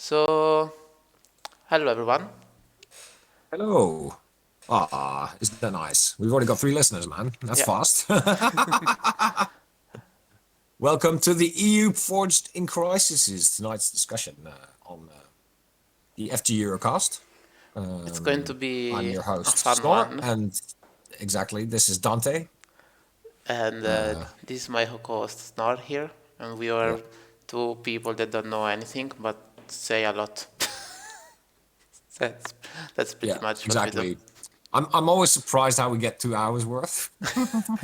So, hello everyone. Hello. Isn't that nice? We've already got 3 listeners, man. That's Yeah, fast. Welcome to the EU Forged in Crises, tonight's discussion on the FG Eurocast. it's going to I'm be your a host, fun Snor, one. and exactly, this is Dante. And this is my co-host Snor here, and we Yeah, are two people that don't know anything but say a lot. that's that's pretty yeah, much what we do. exactly. I'm always surprised how we get 2 hours worth.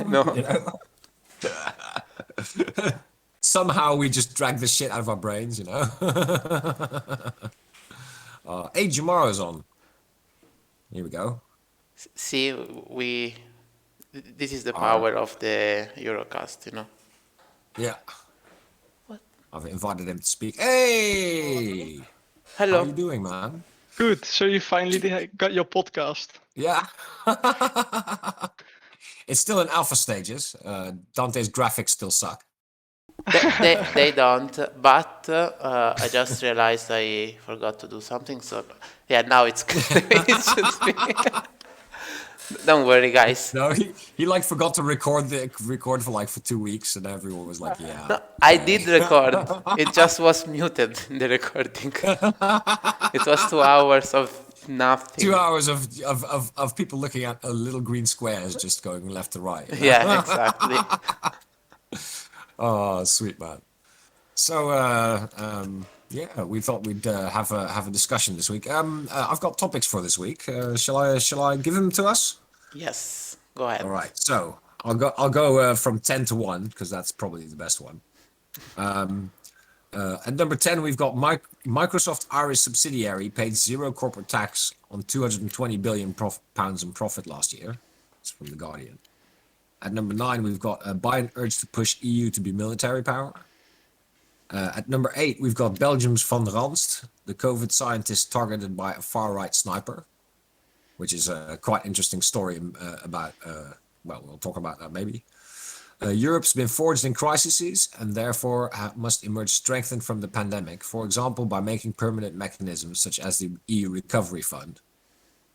No, You know? Somehow we just drag the shit out of our brains, Hey, Jamara's on. Here we go. see, we this is the Our power of the Eurocast. Yeah, What? I've invited him to speak. Hey, how Hello. you doing, man? Good. So you finally got your podcast. Yeah. It's still in alpha stages. Dante's graphics still suck. They don't, but I just realized I forgot to do something. So yeah, now it's it should be. Don't worry, guys. No, he like forgot to record for 2 weeks, and everyone was like, "Yeah, No, I did okay." record. It just was muted in the recording. It was 2 hours of 2 nothing. hours of people looking at a little green squares just going left to right. Yeah, exactly. Oh, sweet man. So, yeah, we thought we'd have a discussion this week. I've got topics for this week. Shall I give them to us? Yes, go ahead. All right. So I'll go from 10 to 1 because that's probably the best one. At number 10, we've got Microsoft Irish subsidiary paid 0 corporate tax on 220 billion pounds in profit last year. It's from The Guardian. At number 9, we've got Biden urged to push EU to be military power. At number 8, we've got Belgium's Van Ranst, the COVID scientist targeted by a far-right sniper, which is a quite interesting story about, well, we'll talk about that maybe. Europe's been forged in crises and therefore must emerge strengthened from the pandemic, for example, by making permanent mechanisms such as the EU Recovery Fund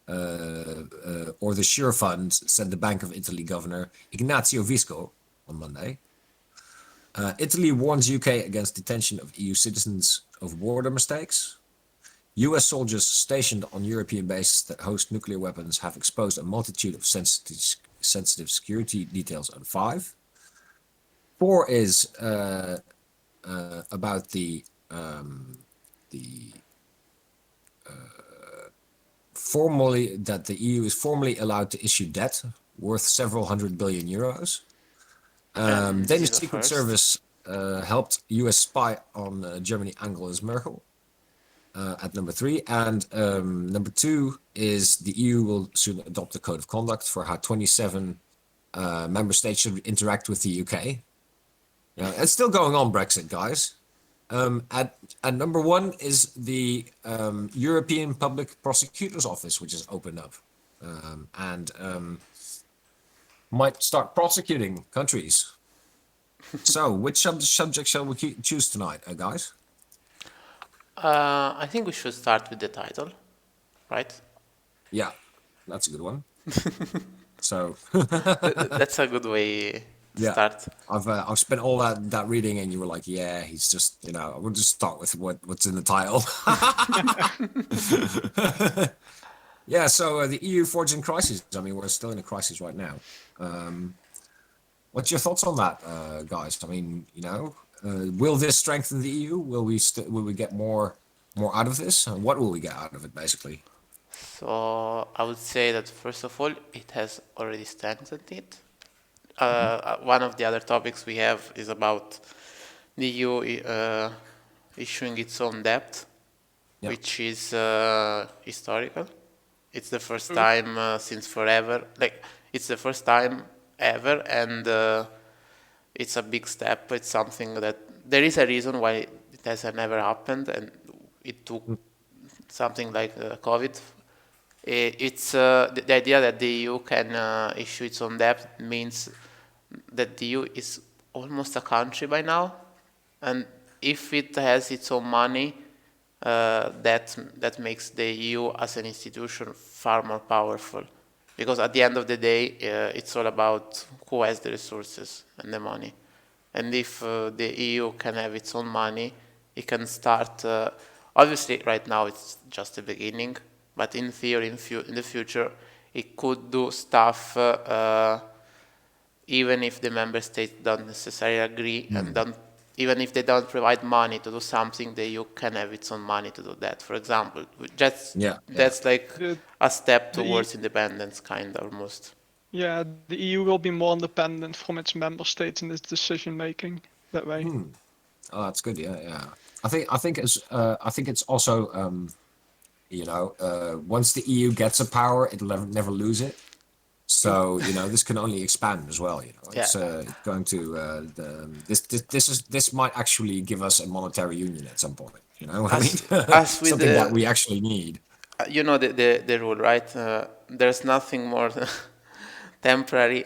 or the SURE Fund, said the Bank of Italy Governor Ignazio Visco on Monday. Italy warns UK against detention of EU citizens of border mistakes. US soldiers stationed on European bases that host nuclear weapons have exposed a multitude of sensitive security details on 5. 4 is about the EU is formally allowed to issue debt worth several hundred billion euros. And this Danish is the Secret first. Service helped US spy on Germany Angela Merkel at number 3. And number 2 is the EU will soon adopt a code of conduct for how 27 member states should interact with the UK. Yeah, it's still going on, Brexit, guys. At number 1 is the European Public Prosecutor's Office, which has opened up and might start prosecuting countries. So, which subject shall we choose tonight, guys? I think we should start with the title, right? Yeah, that's a good one. So, That's a good way to yeah, start. I've spent all that reading, and you were like, yeah, he's just, we'll just start with what's in the title. Yeah, so the EU forged in crisis. I mean, we're still in a crisis right now. What's your thoughts on that, guys? I mean, will this strengthen the EU? Will we get more out of this? What will we get out of it, basically? So I would say that first of all, it has already strengthened it. One of the other topics we have is about the EU issuing its own debt, Yeah. which is historical. It's the first time since forever. Like it's the first time ever, and it's a big step. It's something that there is a reason why it has never happened, and it took something like COVID. It's the idea that the EU can issue its own debt means that the EU is almost a country by now, and if it has its own money, that makes the EU as an institution far more powerful. Because at the end of the day, it's all about who has the resources and the money. And if the EU can have its own money, it can start. Obviously, right now it's just the beginning, but in theory, in the future, it could do stuff even if the member states don't necessarily agree and don't. Even if they don't provide money to do something, the EU can have its own money to do that. For example, that's like The, a step the, towards independence, kind of almost. yeah, the EU will be more independent from its member states in its decision making that way. Oh, that's good. Yeah. I think it's also once the EU gets a power, it'll never lose it. So this can only expand as well. It's going to this might actually give us a monetary union at some point. As with something that we actually need. The rule, right? There's nothing more temporary.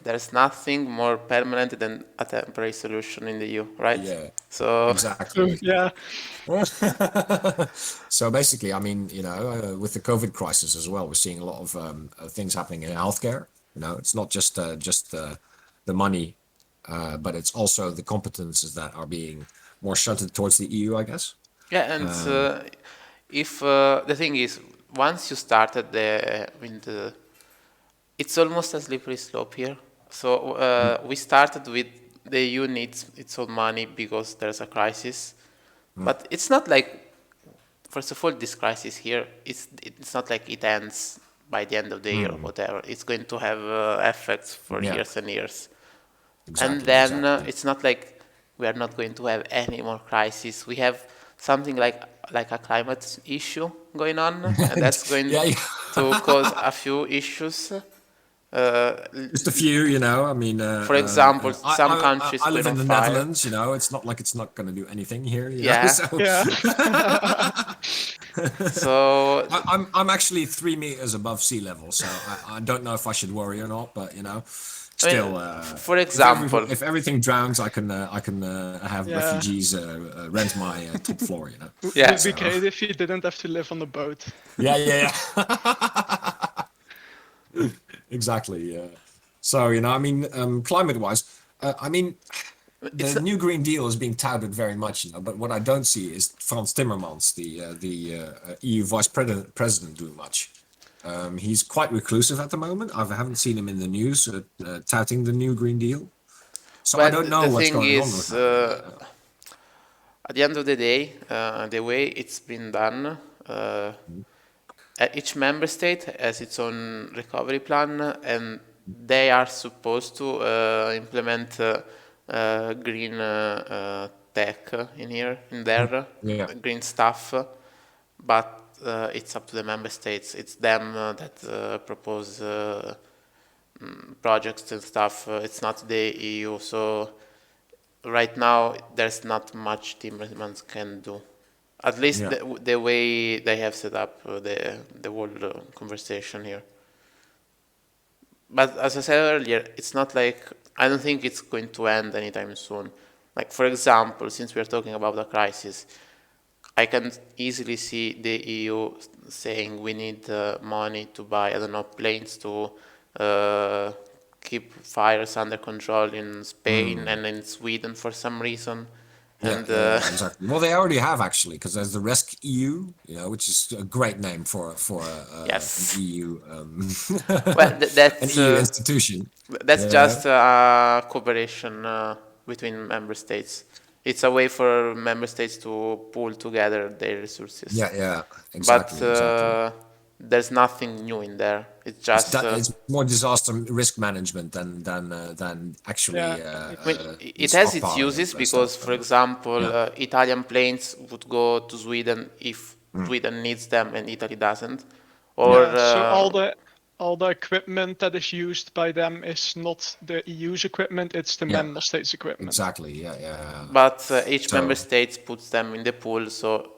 There's nothing more permanent than a temporary solution in the EU, right? Yeah. So exactly. Yeah. So basically, with the COVID crisis as well, we're seeing a lot of things happening in healthcare. It's not just the money, but it's also the competences that are being more shunted towards the EU, I guess. Yeah, and if the thing is, once you started it's almost a slippery slope here. So we started with the EU needs its own money because there's a crisis, but it's not like. First of all, this crisis here, it's not like it ends by the end of the year or whatever. It's going to have effects for years and years. Exactly, and then it's not like we are not going to have any more crises. We have something like a climate issue going on, and that's going to cause a few issues. Just a few, for example, some countries I live in the fire. Netherlands, it's not like it's not going to do anything here. So, so I'm actually 3 meters above sea level, so I don't know if I should worry or not, but still. For example, if everything drowns, I can have refugees rent my top floor. Yeah. It would be great if you didn't have to live on the boat. Yeah. Exactly. So climate-wise, the new Green Deal is being touted very much, but what I don't see is Frans Timmermans, the EU Vice President, doing much. He's quite reclusive at the moment. I haven't seen him in the news touting the new Green Deal. So I don't know what's going on with that. At the end of the day, the way it's been done. Each member state has its own recovery plan, and they are supposed to implement green tech in their green stuff. But it's up to the member states. It's them that propose projects and stuff. It's not the EU. So right now, there's not much Timmermans can do. At least the way they have set up the whole conversation here. But as I said earlier, it's not like, I don't think it's going to end anytime soon. Like, for example, since we're talking about a crisis, I can easily see the EU saying we need money to buy, planes to keep fires under control in Spain and in Sweden for some reason. Exactly. Well, they already have, actually, because there's the RescEU, which is a great name for an EU, that's an EU institution. That's just a cooperation between member states. It's a way for member states to pool together their resources. Yeah, exactly. But there's nothing new in there. It's just it's more disaster risk management than actually. It has its uses because, for example, Italian planes would go to Sweden if Sweden needs them and Italy doesn't. Or so all the equipment that is used by them is not the EU's equipment; it's the member states' equipment. Exactly. Yeah. But each member state puts them in the pool, so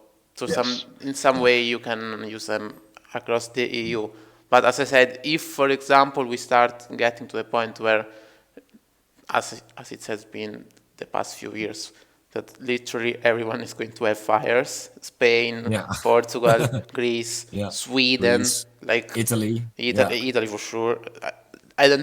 in some way you can use them across the EU. But as I said, if, for example, we start getting to the point where, as it has been the past few years, that literally everyone is going to have fires. Spain, Yeah. Portugal, Greece, Yeah. Sweden, Greece, like Italy. Yeah. Italy for sure.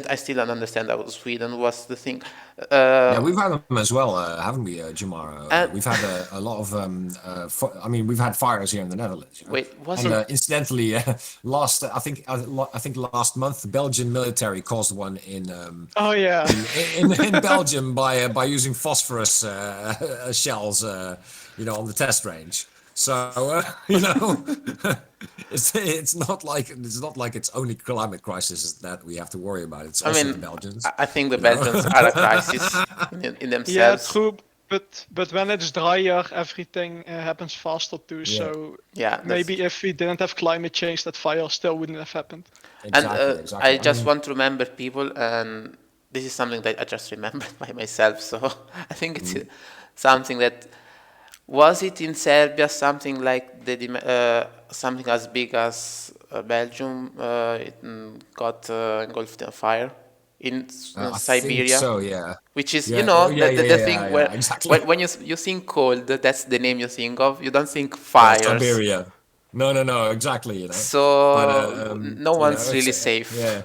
I still don't understand how Sweden was the thing. Yeah, we've had them as well, haven't we, Jamar? And We've had a lot of, I mean, we've had fires here in the Netherlands, you know. wait, And wasn't incidentally, I think last month the Belgian military caused one Oh yeah. in Belgium by using phosphorus shells, on the test range. So it's not like it's only climate crisis that we have to worry about. It's I also the mean, Belgians. I think the You know. Belgians are a crisis in Yeah, themselves. true. But when it's drier, everything happens faster too. Yeah. So Yeah, that's maybe if we didn't have climate change, that fire still wouldn't have happened. and Exactly. I I just mean, want to remember people, and this is something that I just remembered by myself. So I think it's something that was it in Serbia, something like something as big as Belgium. It got engulfed in fire in I think Siberia. so. Yeah. Which is, Yeah. Oh, yeah. Yeah. the Yeah. thing Yeah. where Exactly. when you think cold, that's the name you think of. You don't think Yeah. fires. Siberia. No. Exactly. But So no one's it's really safe. yeah.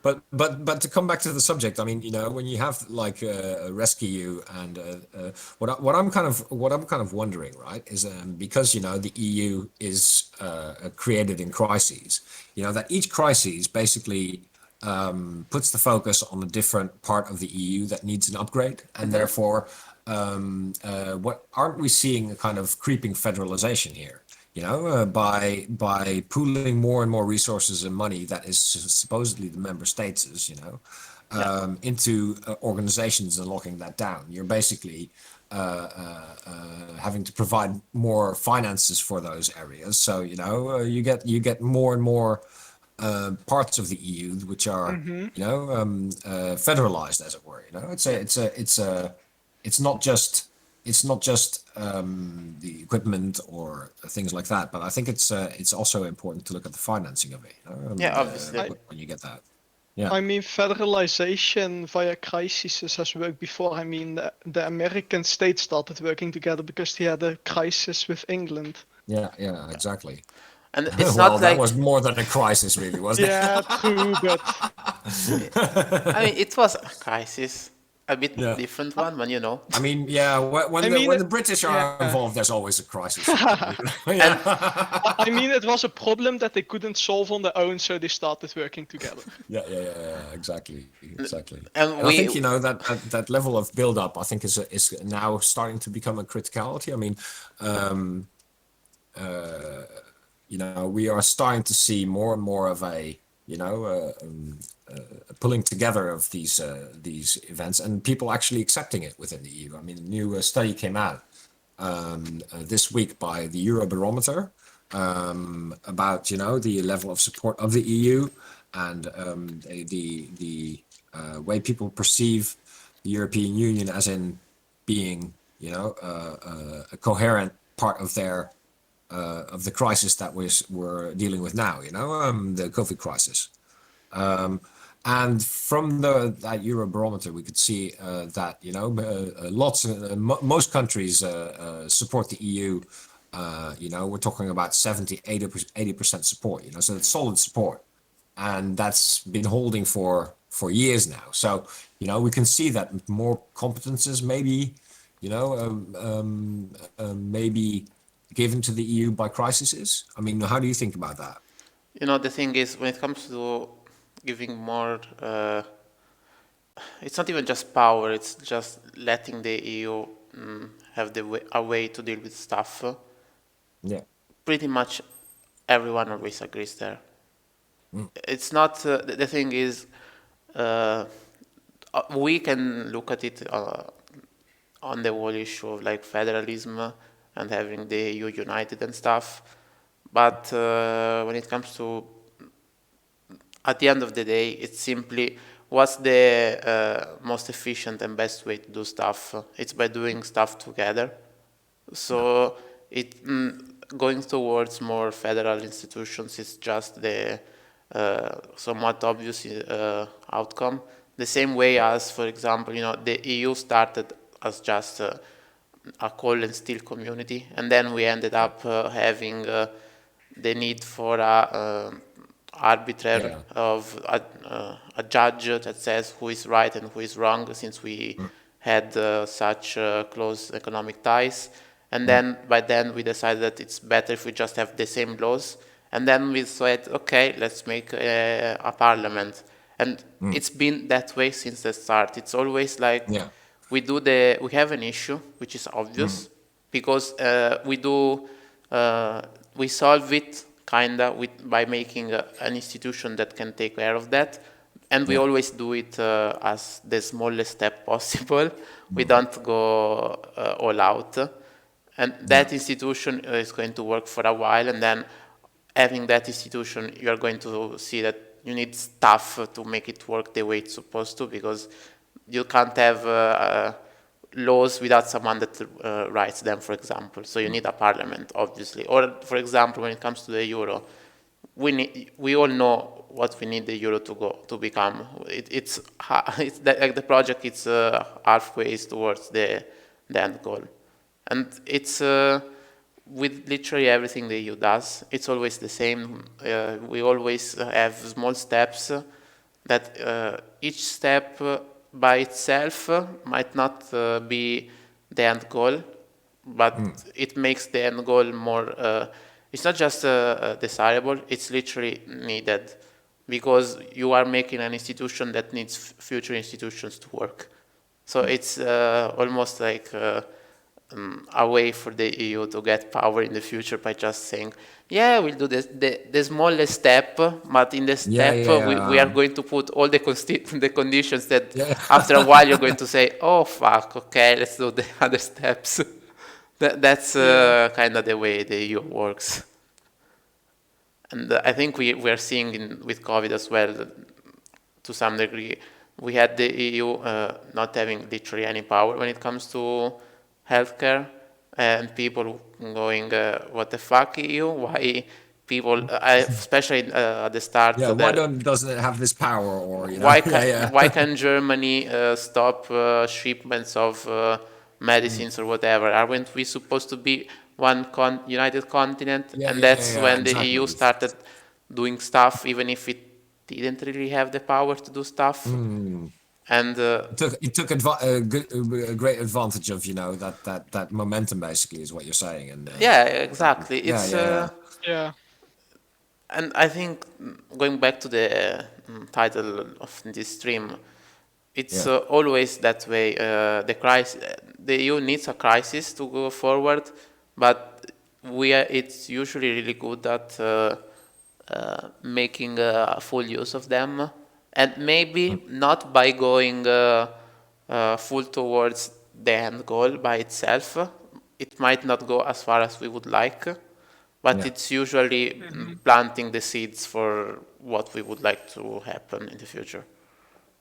But to come back to the subject, I mean, when you have like a rescue and what I'm kind of wondering, right, is because the EU is created in crises, that each crisis basically puts the focus on a different part of the EU that needs an upgrade, and therefore, what aren't we seeing a kind of creeping federalization here? By pooling more and more resources and money that is supposedly the member states', Yeah. into organizations and locking that down. You're basically having to provide more finances for those areas. So you get more and more parts of the EU which are federalized, as it were. It's not just the equipment or things like that, but I think it's also important to look at the financing of it. Yeah, obviously. When you get that. Yeah. I mean, federalization via crises has worked before. I mean, the American states started working together because they had a crisis with England. Yeah, exactly. And it's Well, not that like was more than a crisis, really, wasn't it? Yeah, true, but I mean it was a crisis, a bit Yeah. different one, but I mean, yeah, when I the mean, when the British are yeah. involved, there's always a crisis. And I mean, it was a problem that they couldn't solve on their own, so they started working together. Yeah, exactly. and And I think that level of build-up, I think, is now starting to become a criticality. I mean, we are starting to see more and more of a pulling together of these events, and people actually accepting it within the EU. I mean, a new study came out this week by the Eurobarometer about the level of support of the EU and the way people perceive the European Union as in being a coherent part of their of the crisis that we're dealing with now, the COVID crisis. And from that Eurobarometer, we could see that most countries support the EU. We're talking about 70, 80% support. So it's solid support, and that's been holding for years now. So we can see that more competences maybe given to the EU by crises. I mean, how do you think about that? the thing is, when it comes to giving more, it's not even just power, it's just letting the EU have a way to deal with stuff. Yeah. Pretty much everyone always agrees there. It's not, the thing is, we can look at it on the whole issue of like federalism and having the EU united and stuff. But when it comes to, at the end of the day, it's simply what's the most efficient and best way to do stuff. It's by doing stuff together. So going towards more federal institutions is just the somewhat obvious outcome. The same way as, for example, the EU started as just a coal and steel community, and then we ended up having the need for a arbiter of a judge that says who is right and who is wrong, since we had such close economic ties. And then by then we decided that it's better if we just have the same laws. And then we said, okay, let's make a parliament. And it's been that way since the start. It's always like we have an issue which is obvious, because we solve it kinda by making an institution that can take care of that, and we always do it as the smallest step possible. We don't go all out, and that institution is going to work for a while, and then having that institution, you are going to see that you need staff to make it work the way it's supposed to, because you can't have laws without someone that writes them, for example. So you need a parliament, obviously. Or, for example, when it comes to the euro, we all know what we need the euro to become. It's like the project. It's halfway towards the end goal, and it's with literally everything the EU does. It's always the same. We always have small steps that each step by itself might not be the end goal, but it makes the end goal more. It's not just desirable; it's literally needed, because you are making an institution that needs future institutions to work. So it's almost like a way for the EU to get power in the future by just saying, yeah, we'll do this, the smallest step, but in the step we are going to put all the conditions that after a while you're going to say, oh fuck, okay, let's do the other steps. That's kind of the way the EU works. And I think we are seeing with COVID as well, to some degree. We had the EU not having literally any power when it comes to healthcare, and people going, what the fuck, EU? Why people, especially at the start? Why doesn't it have this power? Or why can Germany stop shipments of medicines or whatever? Aren't we supposed to be one united continent? And that's when the EU started doing stuff, even if it didn't really have the power to do stuff. And it took a great advantage of that momentum, basically, is what you're saying. And exactly. It's and I think, going back to the title of this stream, it's always that way. The EU needs a crisis to go forward, but it's usually really good at making full use of them. And maybe not by going full towards the end goal by itself. It might not go as far as we would like, but it's usually planting the seeds for what we would like to happen in the future.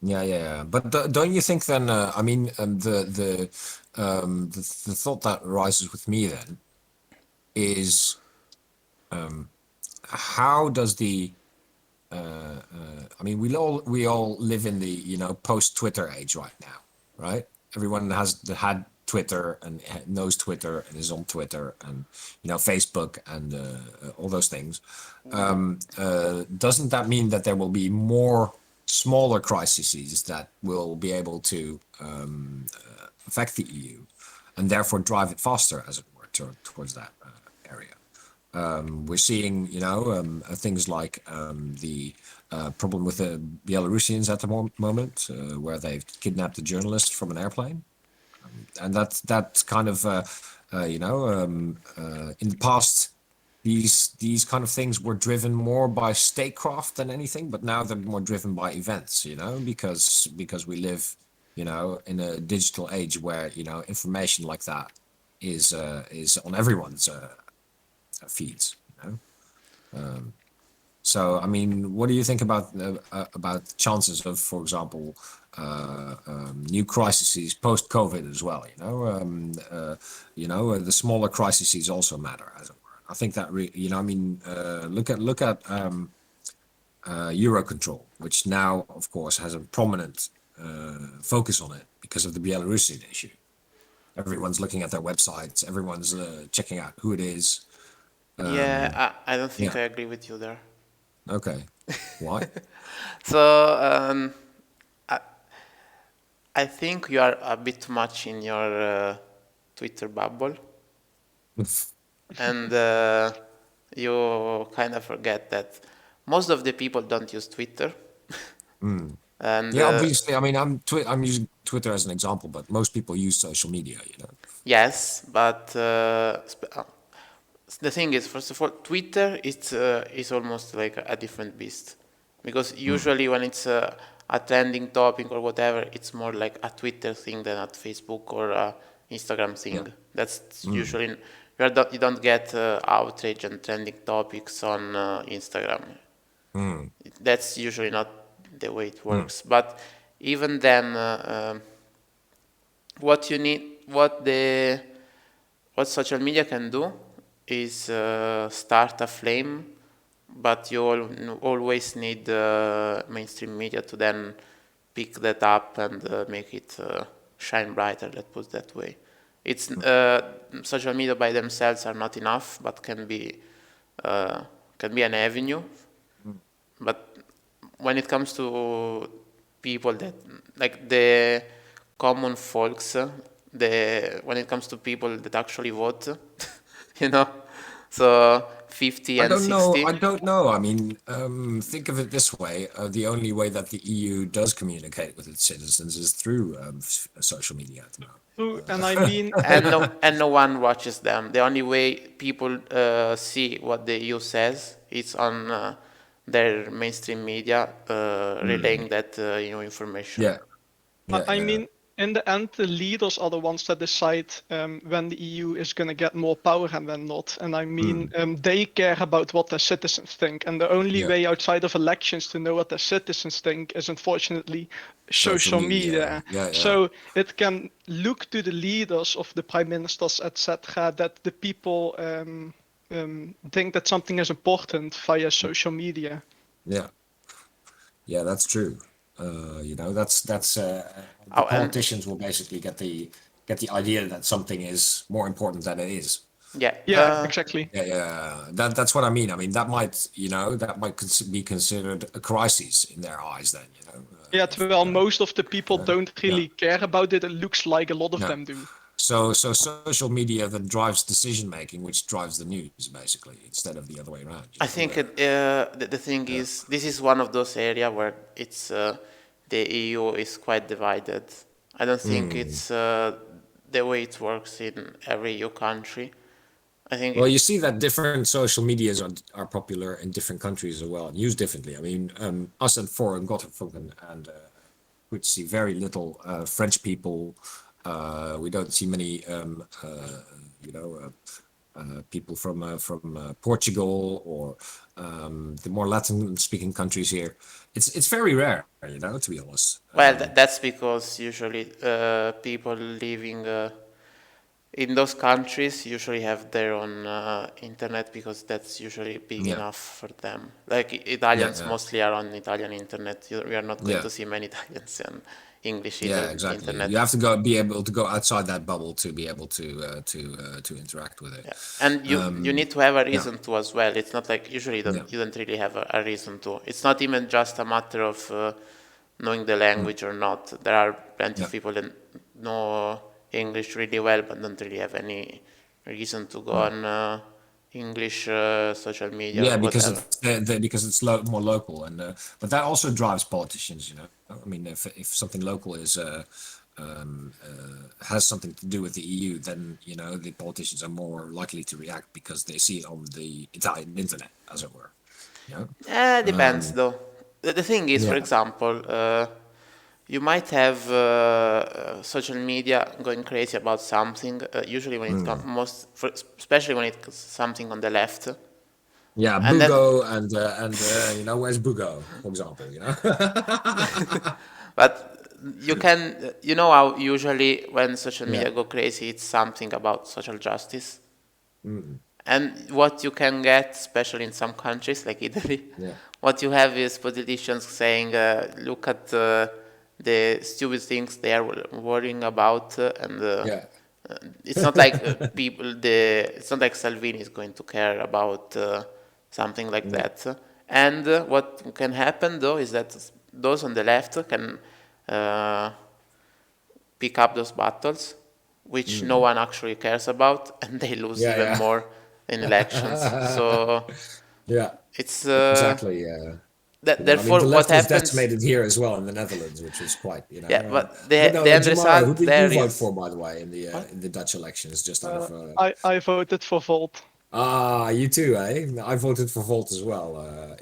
But don't you think then? The thought that arises with me then is, how does the we all live in the post-Twitter age right now, right? Everyone has had Twitter and knows Twitter and is on Twitter, and Facebook and all those things. Doesn't that mean that there will be more smaller crises that will be able to affect the EU, and therefore drive it faster, as it were, towards that area? We're seeing, things like the problem with the Belarusians at the moment, where they've kidnapped a journalist from an airplane, and that's kind of, in the past, these kind of things were driven more by statecraft than anything, but now they're more driven by events, because we live, in a digital age where information like that is on everyone's feeds. So what do you think about chances of, for example, new crises post COVID as well? The smaller crises also matter, as it were. I think that look at Eurocontrol, which now, of course, has a prominent focus on it because of the Belarusian issue. Everyone's looking at their websites. Everyone's checking out who it is. I don't think yeah. I agree with you there. Okay. Why? So I, I think you are a bit too much in your Twitter bubble, and you kind of forget that most of the people don't use Twitter. And Yeah, obviously. I mean, I'm using Twitter as an example, but most people use social media. yes, but the thing is, first of all, Twitter is almost like a different beast, because usually when it's a trending topic or whatever, it's more like a Twitter thing than a Facebook or a Instagram thing. Yeah. That's usually you don't get outrage and trending topics on Instagram. That's usually not the way it works. But even then, what you need, what social media can do is start a flame, but you always need mainstream media to then pick that up and make it shine brighter. Let's put it that way. It's social media by themselves are not enough, but can be an avenue. But when it comes to people that like the common folks, when it comes to people that actually vote, you know, so 50 I and don't know. 60. I don't know. I mean, think of it this way: the only way that the EU does communicate with its citizens is through social media at the moment. True, and I mean, And no one watches them. The only way people see what the EU says is on their mainstream media relaying that information. Yeah, yeah, I yeah. mean, in the end, the leaders are the ones that decide when the EU is going to get more power and when not. And I mean, they care about what their citizens think. And the only Yeah. way outside of elections to know what their citizens think is unfortunately Social social media. media. Yeah, yeah. So it can look to the leaders of the prime ministers, etc., that the people think that something is important via social media. Yeah, yeah, that's true. That's the Oh, and politicians will basically get the idea that something is more important than it is. yeah, Yeah, exactly. Yeah, yeah. That's what I mean. I mean, that might be considered a crisis in their eyes. Then, Yeah, well, most of the people don't yeah, really care about it. It looks like a lot of yeah. them do. So social media then drives decision making, which drives the news basically, instead of the other way around. I think the thing is, this is one of those areas where it's the EU is quite divided. I don't think it's the way it works in every EU country. I think Well, you see that different social medias are popular in different countries as well and used differently. I mean, us and Foreign Gothenburg and we see very little French people. We don't see many, people from Portugal or the more Latin-speaking countries here. It's very rare, to be honest. well, that's because usually people living in those countries usually have their own internet because that's usually big Yeah, enough for them. Like yeah, Italians yeah, mostly are on Italian internet. We are not going yeah. to see many Italians on English Yeah, exactly. internet. You have to be able to go outside that bubble to be able to interact with it. Yeah. And you need to have a Yeah, reason to as well. It's not like usually yeah, you don't really have a reason to. It's not even just a matter of knowing the language or not. There are plenty yeah. of people that know English really well but don't really have any reason to go on English social media Yeah, or because whatever. it's more local, and but that also drives politicians. I mean, if something local has something to do with the EU, then the politicians are more likely to react because they see it on the Italian internet, as it were. Yeah, Depends though. The thing is, for yeah, example, you might have social media going crazy about something. Usually, when it comes especially when it's something on the left, yeah. and then, Bugo where's Bugo, for example. but you know how usually when social Yeah, media go crazy, it's something about social justice. And what you can get, especially in some countries like Italy, yeah, what you have is politicians saying, look at the stupid things they are worrying about, and yeah. It's not like it's not like Salvini is going to care about something like that. And what can happen though is that those on the left can pick up those battles, which no one actually cares about, and they lose Yeah, even yeah. more in elections. So Yeah, it's exactly. I mean, therefore the what left was happens. decimated here as well in the Netherlands, which was quite, Yeah, but but the no, end Jamara, who result did you there vote is for, by the way, what? in the Dutch elections? Just out of I voted for Volt. you too, eh? I voted for Volt as well.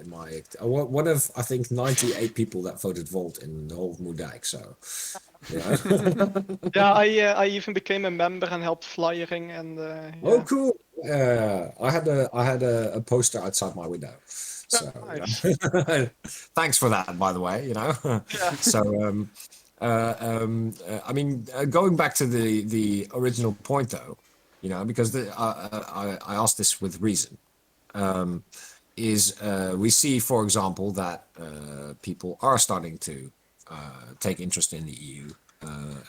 In my one of I think 98 people that voted Volt in the whole Moerdijk. So, yeah. Yeah, I even became a member and helped flyering and Oh, yeah. cool. I had a poster outside my window. So, Nice. thanks for that, by the way, Yeah. So, I mean, going back to the original point though, because I asked this with reason, is we see, for example, that people are starting to take interest in the EU.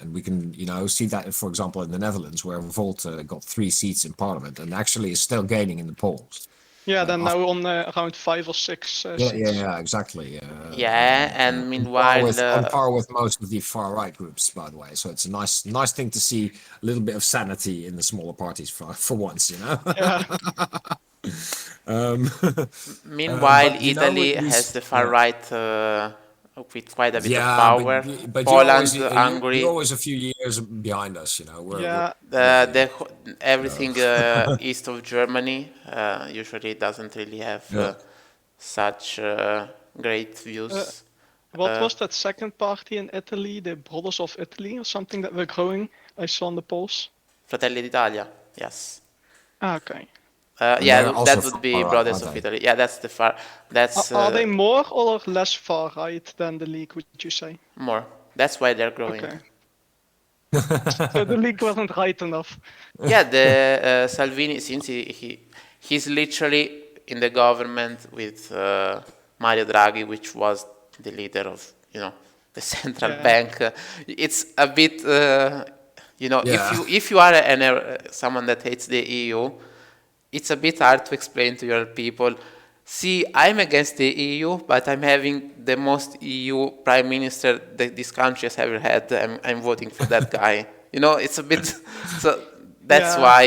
And we can, see that, for example, in the Netherlands, where Volt got 3 seats in parliament and actually is still gaining in the polls. Yeah, then After, now on around 5 or 6 yeah, seats. exactly. Yeah, and meanwhile, On par with most of the far right groups, by the way. So it's a nice thing to see a little bit of sanity in the smaller parties for once, Yeah. Um, meanwhile, but Italy has these, the far right with quite a bit of yeah, power. but Poland, you're Hungary, always a few years behind us. We're Yeah. yeah, everything east of Germany usually doesn't really have yeah. such great Uh, views. what was that second party in Italy? The Brothers of Italy or something that were growing? I saw in the polls. Fratelli d'Italia, yes. Ah, okay. And they're Yeah, also that would be far right, Brothers aren't of they? Italy. Yeah, that's the far. That's Are they more or less far right than the League, would you say? more. That's why they're growing. Okay. So the League wasn't right enough. Yeah, the Salvini, since he's literally in the government with Mario Draghi, which was the leader of the central Yeah. bank. It's a bit Yeah. if you are someone that hates the EU, it's a bit hard to explain to your people. See, I'm against the EU, but I'm having the most EU prime minister that this country has ever had. I'm voting for that guy. It's a bit. So that's Yeah. why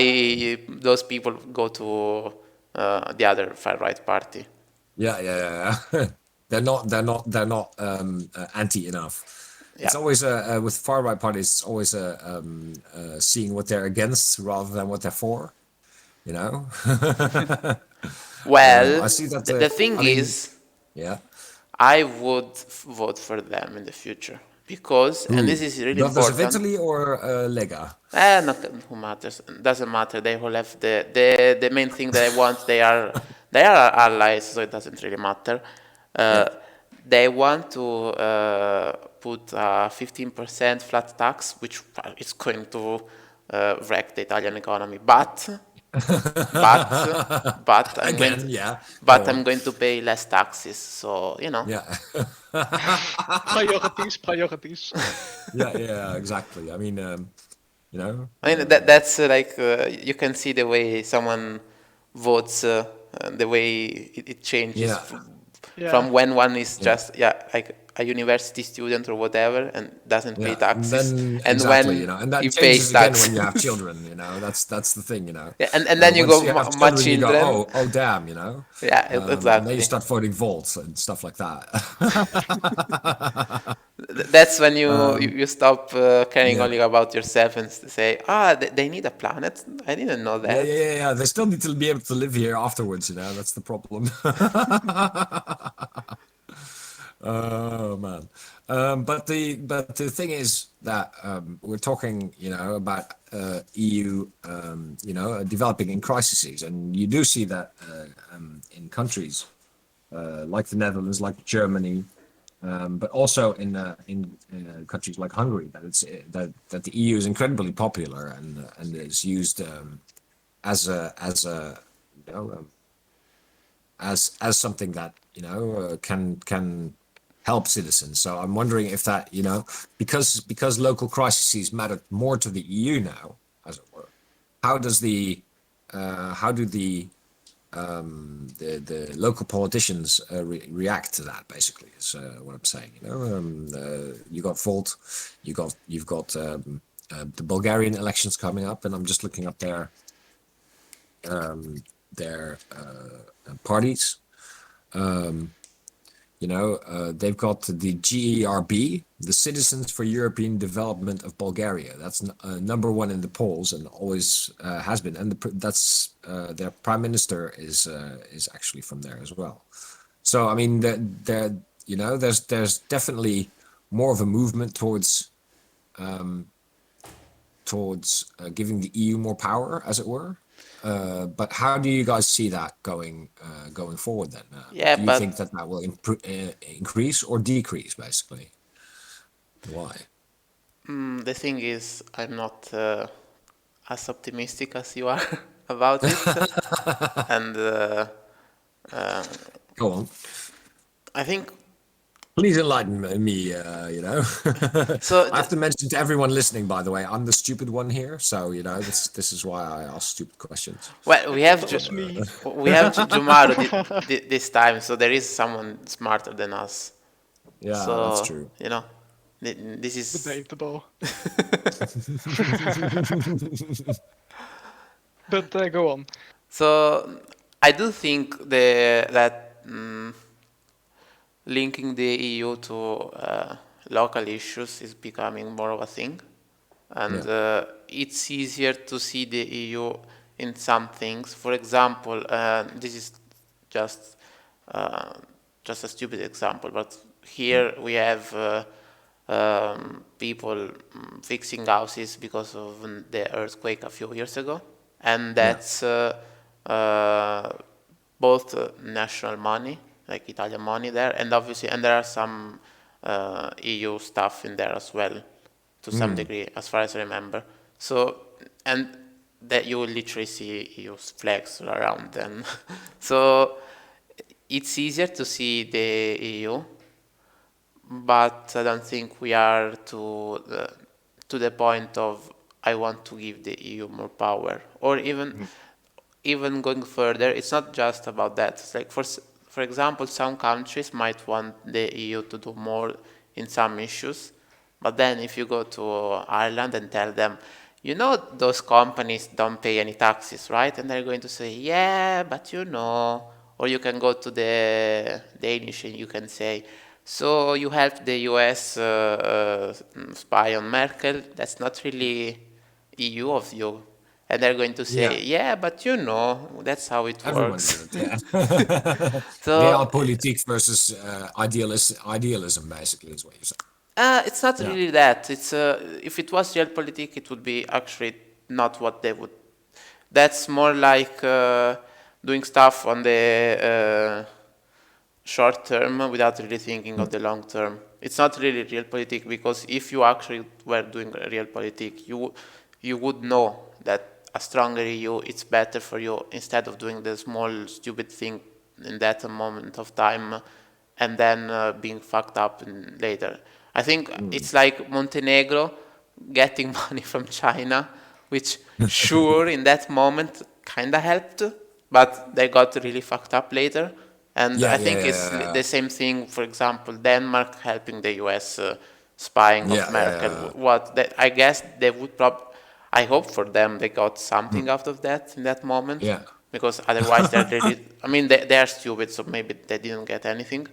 those people go to the other far right party. Yeah. They're not anti enough. It's Yeah. always with far right parties. It's always seeing what they're against rather than what they're for. Well, I see that. the thing I mean, is, yeah. I would vote for them in the future because, and this Who? is really Brothers of important. Italy or Lega? No, who matters? Doesn't matter. They all have the main thing that I want. They are allies, so it doesn't really matter. Yeah. They want to put a 15% flat tax, which is going to wreck the Italian economy. But I'm going Again, to, yeah. but Go I'm on. going to pay less taxes. So Yeah. Priorities. Yeah, exactly. I mean, I mean that's like you can see the way someone votes, the way it changes yeah, Yeah. from when one is yeah, just like a university student or whatever and doesn't pay yeah. And taxes, then and exactly, when and that he pays changes again tax. when you have children. That's the thing. Yeah, and then you Once go you have much children, you go, children. oh damn, Yeah, and then you exactly. start voting Volt and stuff like that. That's when you stop caring Yeah. only about yourself and say, they need a planet. I didn't know that. Yeah. They still need to be able to live here afterwards. That's the problem. Oh man. But the thing is that we're talking, about EU, developing in crises, and you do see that in countries like the Netherlands, like Germany, but also in countries like Hungary, that that the EU is incredibly popular and is used as a you know as something that can help citizens. So I'm wondering if that because local crises matter more to the EU now, as it were. How do the local politicians react to that? Basically, is what I'm saying. You got Volt, you've got the Bulgarian elections coming up, and I'm just looking up their parties. They've got the GERB, the Citizens for European Development of Bulgaria. That's number one in the polls and always has been. And that's their prime minister is actually from there as well. So I mean, there's definitely more of a movement towards giving the EU more power, as it were. But how do you guys see that going forward then? Yeah, Do you think that will increase or decrease, basically? Why? The thing is, I'm not as optimistic as you are about it, and Go on. I think Please enlighten me, so. I have to mention to everyone listening, by the way, I'm the stupid one here. So, this is why I ask stupid questions. Well, we have That was me. Jumaru this time, so there is someone smarter than us. Yeah, So, that's true. This is Debatable. But go on. so. I do think that linking the EU to local issues is becoming more of a thing, and it's easier to see the EU in some things. For example, this is just a stupid example, but here we have people fixing houses because of the earthquake a few years ago, and that's both national money, like Italian money there, and obviously, and there are some EU stuff in there as well, to some degree, as far as I remember. So, and that you will literally see EU flags around them. So it's easier to see the EU, but I don't think we are to the point of I want to give the EU more power, or even going further. It's not just about that. It's like for example, some countries might want the EU to do more in some issues, but then if you go to Ireland and tell them, those companies don't pay any taxes, right? And they're going to say, yeah, but or you can go to the Danish and you can say, so you helped the US spy on Merkel. That's not really EU of you. And they're going to say, yeah, but that's how it Everyone works. did, yeah. So Realpolitik versus idealism, basically, is what you're saying. it's not really that. It's if it was realpolitik, it would be actually not what they would. That's more like doing stuff on the short term without really thinking of the long term. It's not really realpolitik, because if you actually were doing realpolitik, you would know that a stronger EU, it's better for you, instead of doing the small stupid thing in that moment of time and then being fucked up later. I think it's like Montenegro getting money from China, which sure in that moment kind of helped, but they got really fucked up later. And I think it's the same thing, for example, Denmark helping the US spying of Merkel. I guess they would I hope for them they got something out of that in that moment. Yeah. Because otherwise they're really, I mean, they are stupid, so maybe they didn't get anything.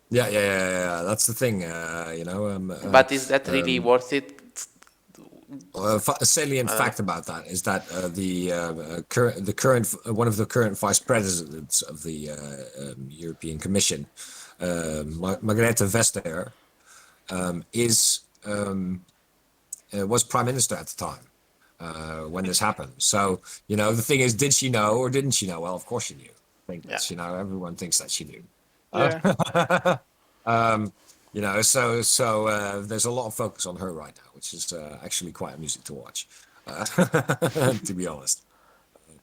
Yeah. That's the thing, But is that really worth it? A salient fact about that is that the current one of the current vice presidents of the European Commission, Margrethe Vestager, was prime minister at the time when this happened. So the thing is, did she know or didn't she know? Well, of course she knew. I think that, everyone thinks that she knew. So there's a lot of focus on her right now, which is actually quite amusing to watch, to be honest.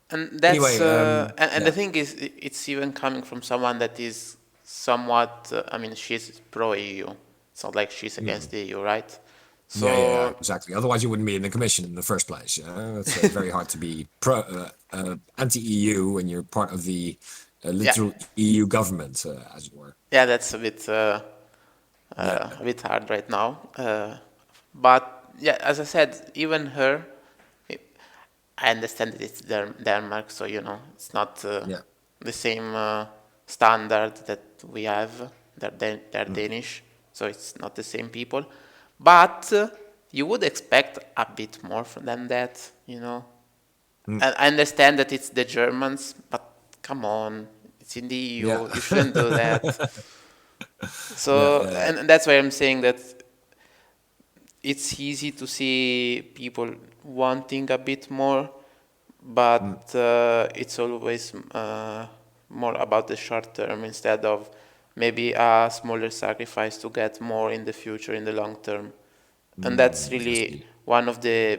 And that's the thing is, it's even coming from someone that is somewhat. I mean, she's pro EU. It's not like she's against the EU, right? So yeah, exactly. Otherwise, you wouldn't be in the commission in the first place. You know, it's very hard to be anti-EU when you're part of the yeah, literal EU government, as it were. yeah, that's Yeah, a bit hard right now. But yeah, as I said, even her, I understand that it's Denmark, so it's not yeah, the same standard that we have. They're Danish, so it's not the same people. But you would expect a bit more from them that. And I understand that it's the Germans, but come on, it's in the EU. yeah, You shouldn't do that. yeah, So, yeah, and that's why I'm saying that it's easy to see people wanting a bit more, but it's always more about the short term instead of maybe a smaller sacrifice to get more in the future, in the long term. And that's really exactly. one of the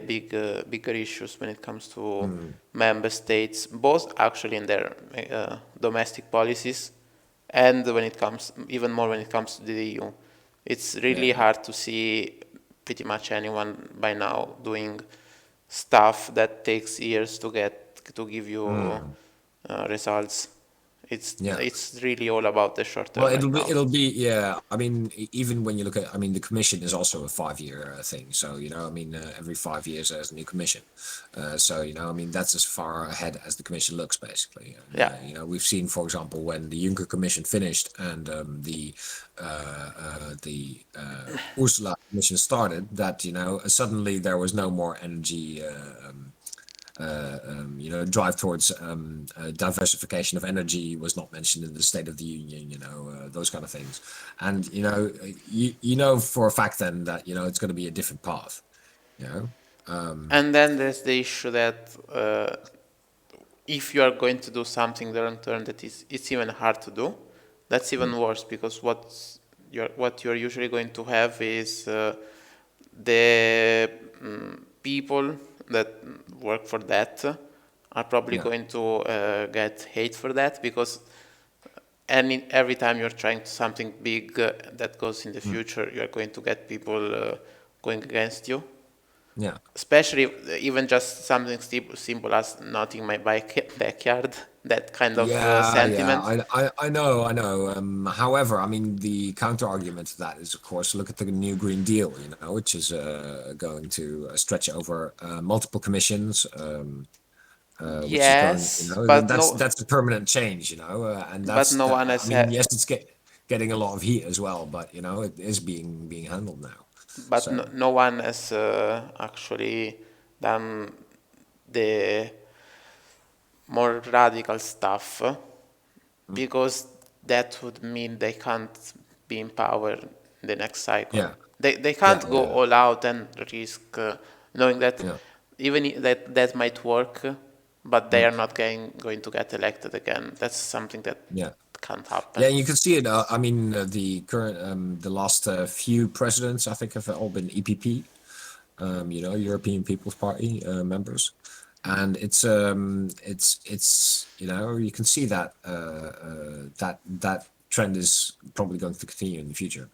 bigger issues when it comes to member states, both actually in their domestic policies, and even more when it comes to the EU. It's really Yeah, hard to see pretty much anyone by now doing stuff that takes years to give you results. It's yeah. it's really all about the short Well, term right now. it'll be, yeah. I mean, even when you look at, I mean, the commission is also a 5 year thing. So, I mean, every 5 years there's a new commission. So, I mean, that's as far ahead as the commission looks, basically. And, Yeah. we've seen, for example, when the Juncker commission finished and the Ursula commission started, that, suddenly there was no more energy. Drive towards diversification of energy was not mentioned in the State of the Union, those kind of things. And, for a fact then that, it's going to be a different path, you know? And then there's the issue that if you are going to do something long term that it's even hard to do, that's even worse because what you're usually going to have is the people that work for that are probably Yeah. going to get hate for that because every time you're trying something big that goes in the future, you're going to get people going against you. Yeah. Especially even just something simple as not in my backyard, that kind of Yeah, sentiment. I know. However, I mean, the counter argument to that is, of course, look at the new Green Deal, which is going to stretch over multiple commissions, which is going, Yes, but that's a permanent change, and no that. one I has mean, yes, it's getting a lot of heat as well, but it is being handled now. So no one has actually done the more radical stuff because that would mean they can't be in power in the next cycle. yeah, They yeah, can't go yeah, all out and risk knowing that yeah, that might work, but they are not going to get elected again. That's something that yeah. can't Yeah, happen. and you can see it. I mean, the current, the last few presidents, I think, have all been EPP, European People's Party members, and it's you can see that that trend is probably going to continue in the future,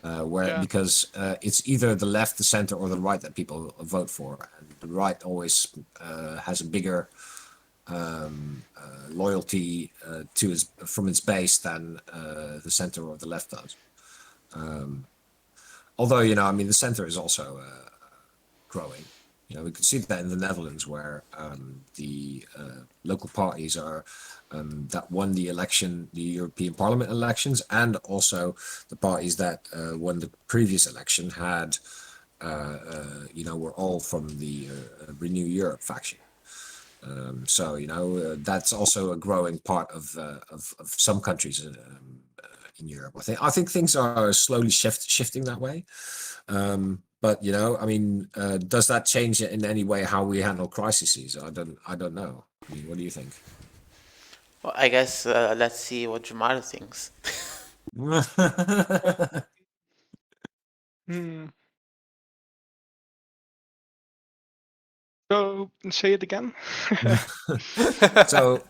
where Yeah. because it's either the left, the center, or the right that people vote for, and the right always has a bigger loyalty from its base than the center or the left does. Although I mean, the center is also growing. We could see that in the Netherlands, where the local parties are that won the European Parliament elections, and also the parties that won the previous election were all from the Renew Europe faction. So that's also a growing part of some countries in Europe. I think things are slowly shifting that way. But I mean, does that change in any way how we handle crises? I don't know. I mean, what do you think? Well, I guess let's see what Jamar thinks. Hmm. So say it again. So,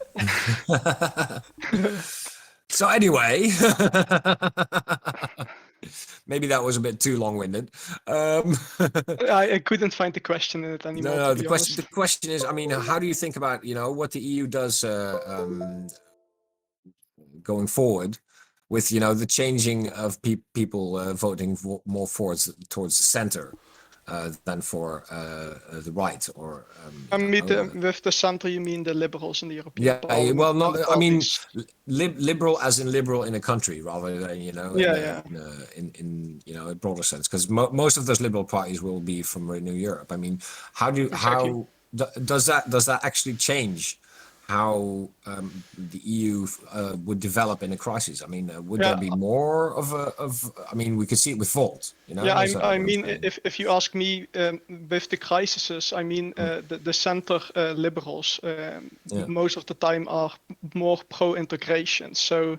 so anyway, Maybe that was a bit too long-winded. I couldn't find the question in it anymore. No, to the be question honest. the question is, I mean, how do you think about what the EU does going forward with the changing of people voting more towards the center than for the right or With the center, you mean the liberals in the European yeah, Parliament well, and no, the I mean parties? liberal as in liberal in a country rather than Yeah. in a broader sense, because most of those liberal parties will be from Renew Europe. I mean, Exactly. does that actually change how the EU would develop in a crisis? I mean, would there Yeah. be more I mean, we could see it with Volt, Yeah, is that I what I'm mean, saying? if you ask me, with the crises, I mean, the center liberals Yeah. most of the time are more pro-integration. So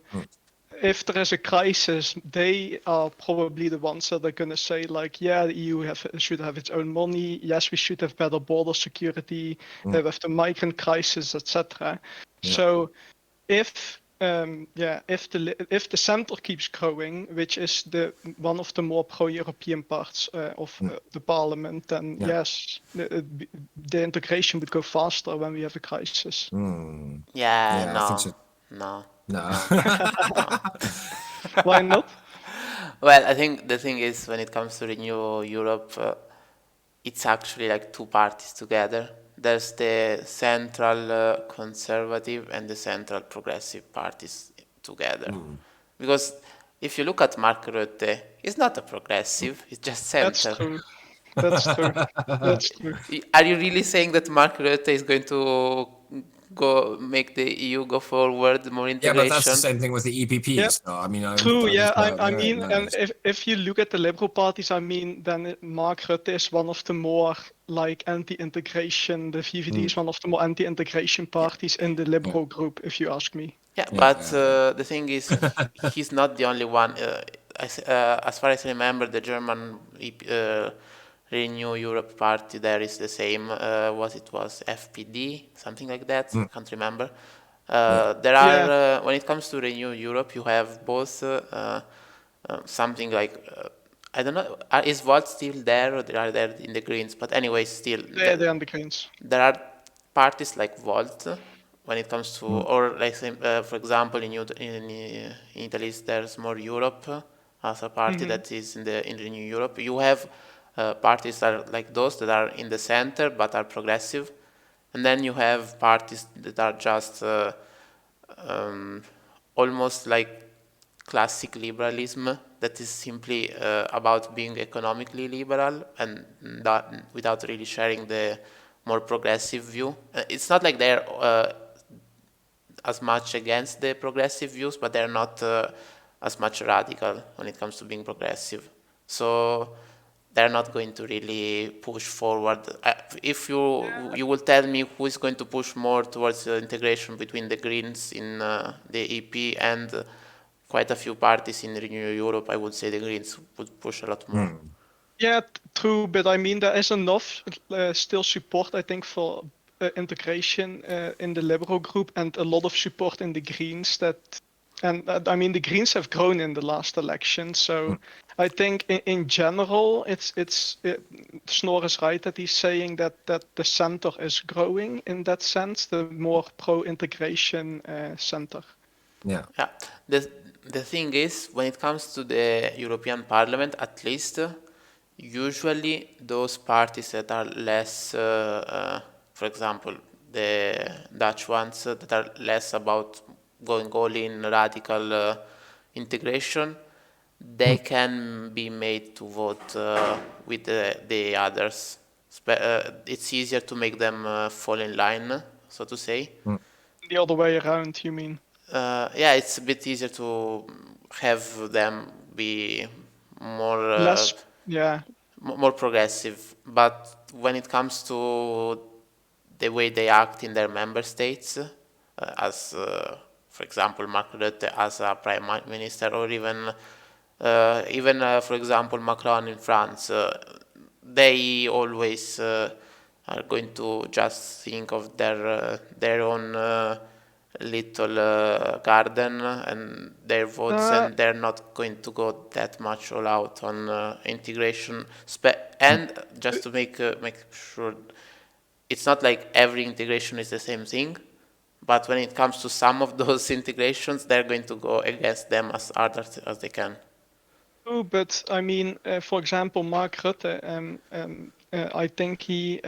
if there is a crisis, they are probably the ones that are going to say, like, yeah, the EU should have its own money. Yes, we should have better border security with the migrant crisis, etc. Yeah. So if if the center keeps growing, which is one of the more pro-European parts of the parliament, then yes, the integration would go faster when we have a crisis. Yeah, Yeah, I think so. no. No. Why not? Well, I think the thing is, when it comes to Renew Europe, it's actually like two parties together. There's the central conservative and the central progressive parties together. Because if you look at Mark Rutte, he's not a progressive, he's just That's center. true. That's true. That's true. Are you really saying that Mark Rutte is going to go make the EU go forward, more Yeah, but that's the integration? same thing with the EPP. Yeah. So, I mean, True, yeah. I no, mean, no, and if you look at the liberal parties, I mean, then Mark Rutte is one of the more like anti-integration. The VVD is one of the more anti-integration parties in the liberal group, if you ask me. Yeah, but the thing is, he's not the only one. As far as I remember, the German Renew Europe Party there is the same. Was FPD, something like that? I can't remember. There are when it comes to Renew Europe, you have both something like I don't know. Is Volt still there, or they are there in the Greens? But anyway, still They're on the Greens. there are parties like Volt when it comes to, or like for example, in Italy, there's more Europe as a party that is in the New Europe. You have parties that are like those that are in the center but are progressive, and then you have parties that are just almost like classic liberalism, that is simply about being economically liberal and that, without really sharing the more progressive view. It's not like they're as much against the progressive views, but they're not as much radical when it comes to being progressive. So they're not going to really push forward. If you will tell me who is going to push more towards integration between the Greens in the EP and quite a few parties in Renew Europe, I would say the Greens would push a lot more. Yeah, true, but I mean there is enough still support, I think, for integration in the liberal group, and a lot of support in the Greens I mean the Greens have grown in the last election, so I think in general it's Snor is right that he's saying that the center is growing in that sense, the more pro-integration center. Yeah. Yeah. The thing is, when it comes to the European Parliament, at least, usually those parties that are less, for example, the Dutch ones that are less about going all in radical integration, they can be made to vote with the others. It's easier to make them fall in line, so to say. The other way around, you mean? Yeah, it's a bit easier to have them be more Less, more progressive. But when it comes to the way they act in their member states, as for example Mark Rutte as a prime minister, or even for example Macron in France, they always are going to just think of their own little garden and their votes, and they're not going to go that much all out on integration. And just to make sure, it's not like every integration is the same thing, but when it comes to some of those integrations, they're going to go against them as hard as they can. True, but I mean, for example, Mark Rutte, I think he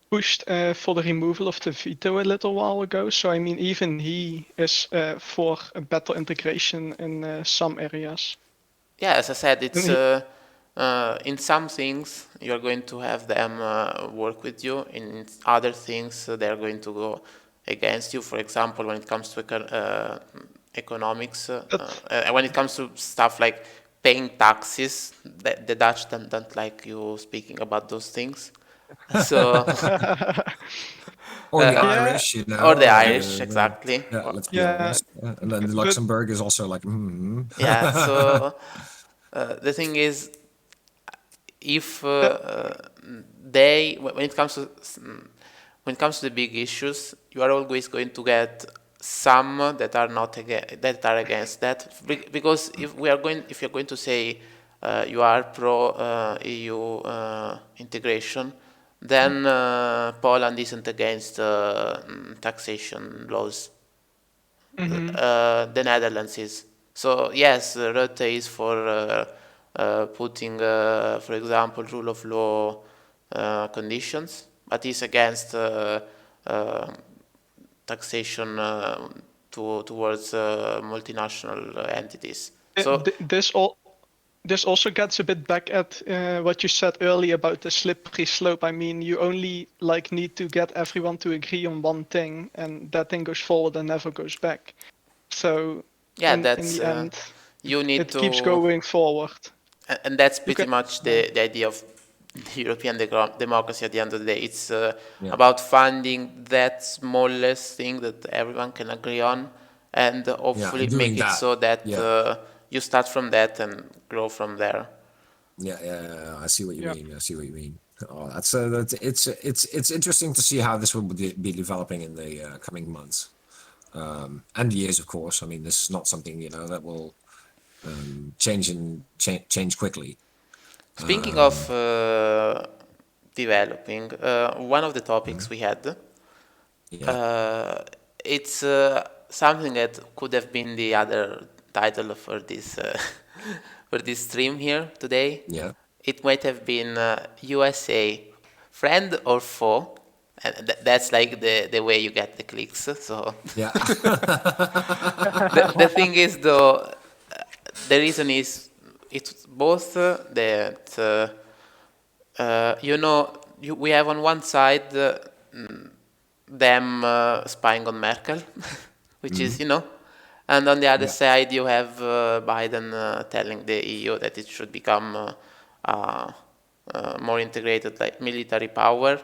pushed for the removal of the veto a little while ago. So I mean, even he is for a better integration in some areas. Yeah, as I said, it's in some things you're going to have them work with you. In other things, they're going to go against you. For example, when it comes to economics, when it comes to stuff like paying taxes, the Dutch don't like you speaking about those things. So Or the Yeah. Irish, you know. or the Irish, exactly. Yeah, let's be Yeah. honest. And then Luxembourg is also like, Yeah. So the thing is, if when it comes to the big issues, you are always going to get some that are not that are against that, because if you're going to say you are pro EU integration, then Poland isn't against taxation laws. The Netherlands is. So yes, Rutte is for putting, for example, rule of law conditions, but he's against taxation towards multinational entities. So This also gets a bit back at what you said earlier about the slippery slope. I mean, you only like need to get everyone to agree on one thing, and that thing goes forward and never goes back. So yeah, in that's the end, you need it to keeps going forward. And that's pretty much the idea of the European democracy at the end of the day. It's about finding that smallest thing that everyone can agree on, and hopefully doing make it that. so that Yeah. you start from that and grow from there. Yeah, I see what you mean. Oh, it's interesting to see how this will be developing in the coming months and years, of course. I mean, this is not something that will change quickly. Speaking of developing, one of the topics we had, it's something that could have been the other title for this for this stream here today. Yeah. It might have been USA, friend or foe, and that's like the way you get the clicks. So Yeah. the thing is, though, the reason is it's both that we have on one side them spying on Merkel, which is and on the other side you have Biden telling the EU that it should become more integrated, like military power,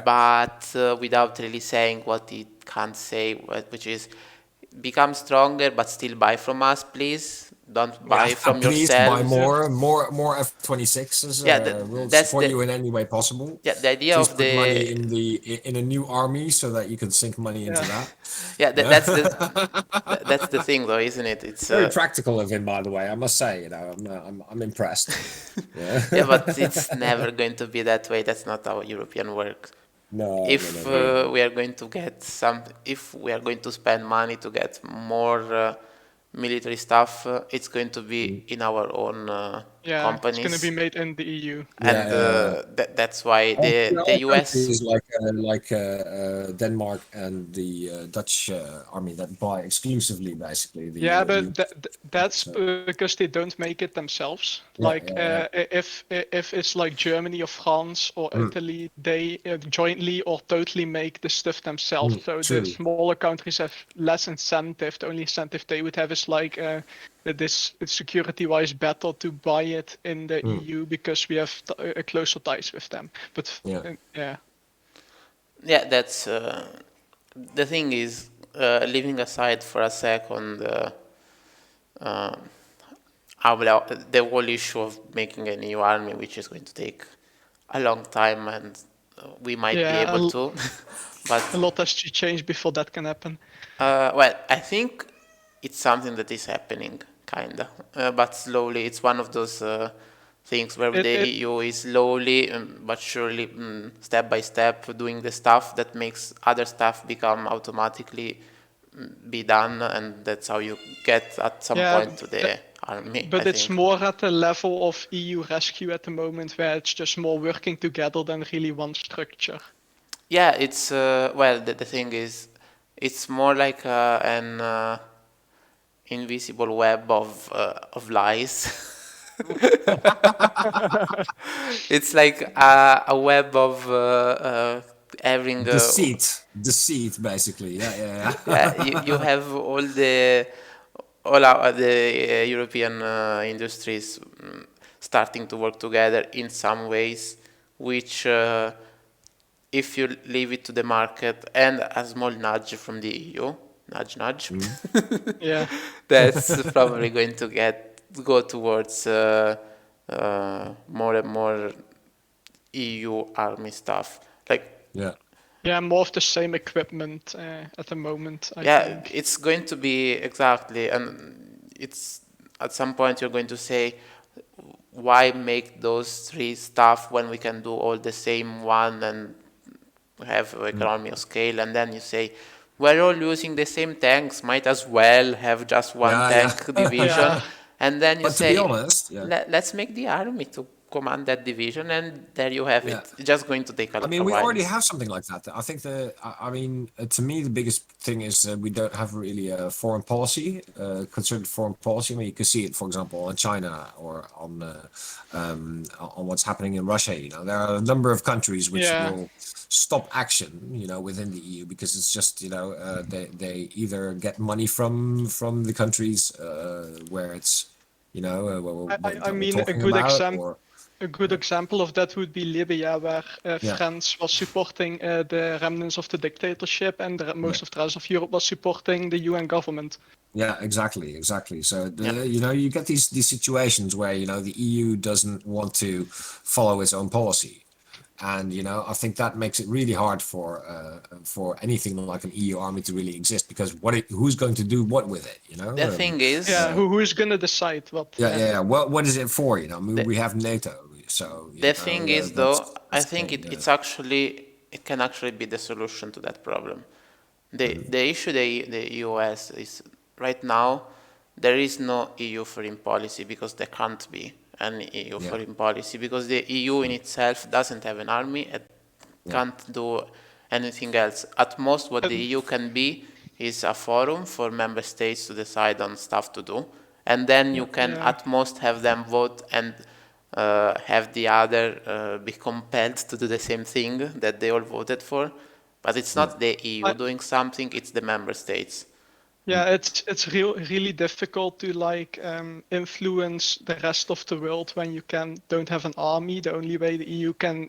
but without really saying what it can't say, which is become stronger but still buy from us, please. Don't buy from please yourselves. buy more F-26s. We'll support you in any way possible. Yeah, the idea please of put money in a new army so that you can sink money into that. Yeah, that's the thing, though, isn't it? It's very practical of him, by the way. I must say, I'm impressed. Yeah, but it's never going to be that way. That's not how European works. No. If we are going to get if we are going to spend money to get more military stuff, it's going to be in our own companies. It's going to be made in the EU. And that's why the US is like Denmark and the Dutch army that buy exclusively, basically. But that's because they don't make it themselves. If it's like Germany or France or Italy, they jointly or totally make the stuff themselves. So the smaller countries have less incentive. The only incentive they would have is like this security-wise better to buy it in the EU because we have closer ties with them. But that's the thing is, leaving aside for a second the whole issue of making a new army, which is going to take a long time, and we might be able to. But A lot has to change before that can happen. well, I think it's something that is happening, kinda, but slowly. It's one of those things where It, the it EU is slowly but surely, step by step, doing the stuff that makes other stuff become automatically be done, and that's how you get at some yeah, point to the army, I but it's think. more at the level of EU rescue at the moment, where it's just more working together than really one structure. Yeah, it's well, the thing is, it's more like an invisible web of lies. It's like a web of having Deceit, basically. yeah, you have all the European industries starting to work together in some ways, which if you leave it to the market and a small nudge from the EU, nudge nudge, Yeah. that's probably going to go towards more and more EU army stuff. Like, Yeah. Yeah, more of the same equipment at the moment, I yeah, think. it's going to be exactly, and it's at some point you're going to say, why make those three stuff when we can do all the same one and have economy of scale? And then you say, we're all using the same tanks, might as well have just one Yeah, tank division. Yeah. And then you But to be say, honest, yeah. let's make the army to command that division, and there you have Yeah. it. It's just going to take I a mean, we while. already have something like that. I think to me, the biggest thing is we don't have really a foreign policy, concerted foreign policy. I mean, you can see it, for example, in China or on what's happening in Russia. You know, there are a number of countries which Yeah. will stop action, you know, within the EU because it's just, you know, they either get money from the countries where it's, you know, I that we're mean, talking about, or a good example of that would be Libya, where Yeah. France was supporting the remnants of the dictatorship, and most Yeah. of the rest of Europe was supporting the UN government. Yeah, exactly. So you know, you get these situations where, you know, the EU doesn't want to follow its own policy, and, you know, I think that makes it really hard for anything like an EU army to really exist, because who's going to do what with it, you know? The thing is, Yeah, who is gonna decide what? Yeah. What is it for? You know, I mean, we have NATO, so you the know, thing is, that's though, I the think thing, it can actually be the solution to that problem. The Mm-hmm. the issue the EU has is, right now there is no EU foreign policy, because there can't be an EU Yeah. foreign policy, because the EU in itself doesn't have an army and can't do anything else. At most, what the EU can be is a forum for member states to decide on stuff to do, and then you can Yeah. at most have them vote and have the other be compelled to do the same thing that they all voted for. But it's not the EU I- doing something; it's the member states. Yeah, it's really difficult to like influence the rest of the world when you don't have an army. The only way the EU can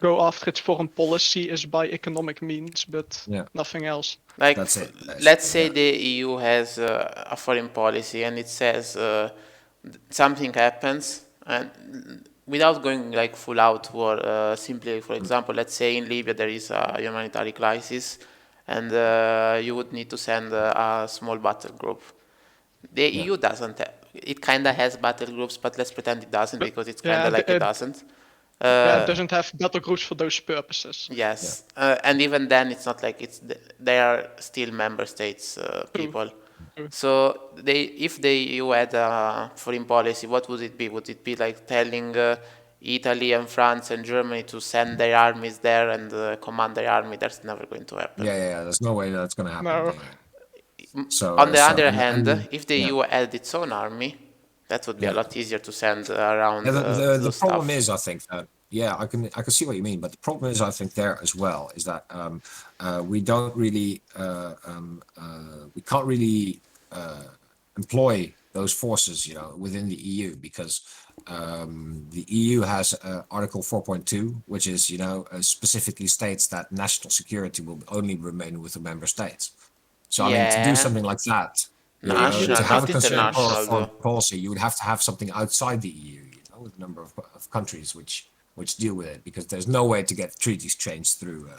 go after its foreign policy is by economic means, but Yeah. nothing else. Like, That's it, let's say basically, the EU has a foreign policy, and it says something happens, and without going like full out war, simply, for example, let's say in Libya there is a humanitarian crisis, and you would need to send a small battle group. The EU doesn't. It kind of has battle groups, but let's pretend it doesn't, because it's kind Yeah, of like it doesn't. it doesn't have battle groups for those purposes. Yes, and even then, it's not like they are still member states people. So if the EU had a foreign policy, what would it be? Would it be like telling Italy and France and Germany to send their armies there and command their army? That's never going to happen. Yeah. There's no way that's going to happen. No. So On the so other hand, if the yeah. EU had its own army, that would be a lot easier to send around Yeah, the those problem stuff. is, I think that I can see what you mean, but the problem is, I think there as well, is that we don't really we can't really employ those forces, you know, within the EU, because the EU has Article 4.2, which is, you know, specifically states that national security will only remain with the member states. So I mean, to do Yeah, something like that, you know, national, to have a not concerted international, foreign though. policy, you would have to have something outside the EU, you know, with a number of countries which which deal with it, because there's no way to get treaties changed through.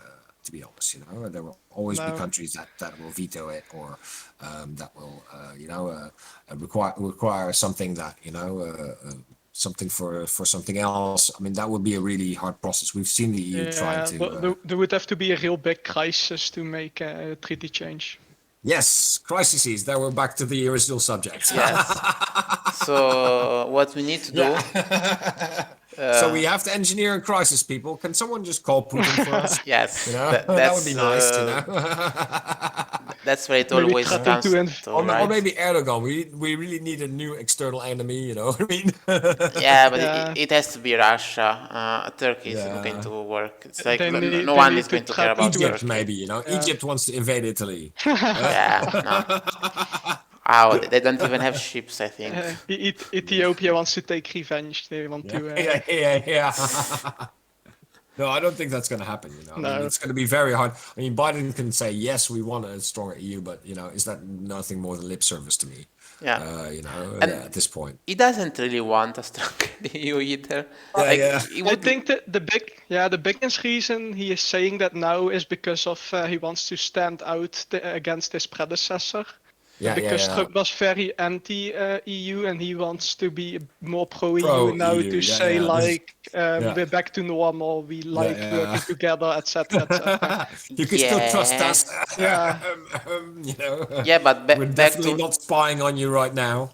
To be honest, there will always be No. countries that will veto it, or that will, require something that something for something else. I mean, that would be a really hard process. We've seen the EU trying Yeah, to. there would have to be a real big crisis to make a treaty change. Yes, crises. There we're back to the original subject. Yes. So what we need to do, So we have to engineer a crisis, people. Can someone just call Putin for us? yes, That would be nice, That's where it Maybe always threaten comes to to, Or right? maybe Erdogan. We really need a new external enemy, you know what I mean? Yeah, but Yeah. it has to be Russia. Turkey isn't Yeah. going to work. It's like They no need- no they one need is to going to care threaten about to- Egypt, Turkey. maybe, Yeah. Egypt wants to invade Italy. Yeah, no. Oh, they don't even have ships, I think. Ethiopia wants to take revenge. They want to. Yeah. No, I don't think that's going to happen. I No. mean, it's going to be very hard. I mean, Biden can say yes, we want a stronger EU, but is that nothing more than lip service to me? Yeah. And- At this point. He doesn't really want a strong EU either. Like, yeah. he I would, think that the biggest reason he is saying that now is because of he wants to stand out against his predecessor. Because Trump was very anti-EU and he wants to be more pro-EU now Pro-EU, to yeah, say yeah. we're back to normal, we like yeah. working together, etc. etc. You can still trust us. Yeah. yeah, but We're back definitely to not spying on you right now.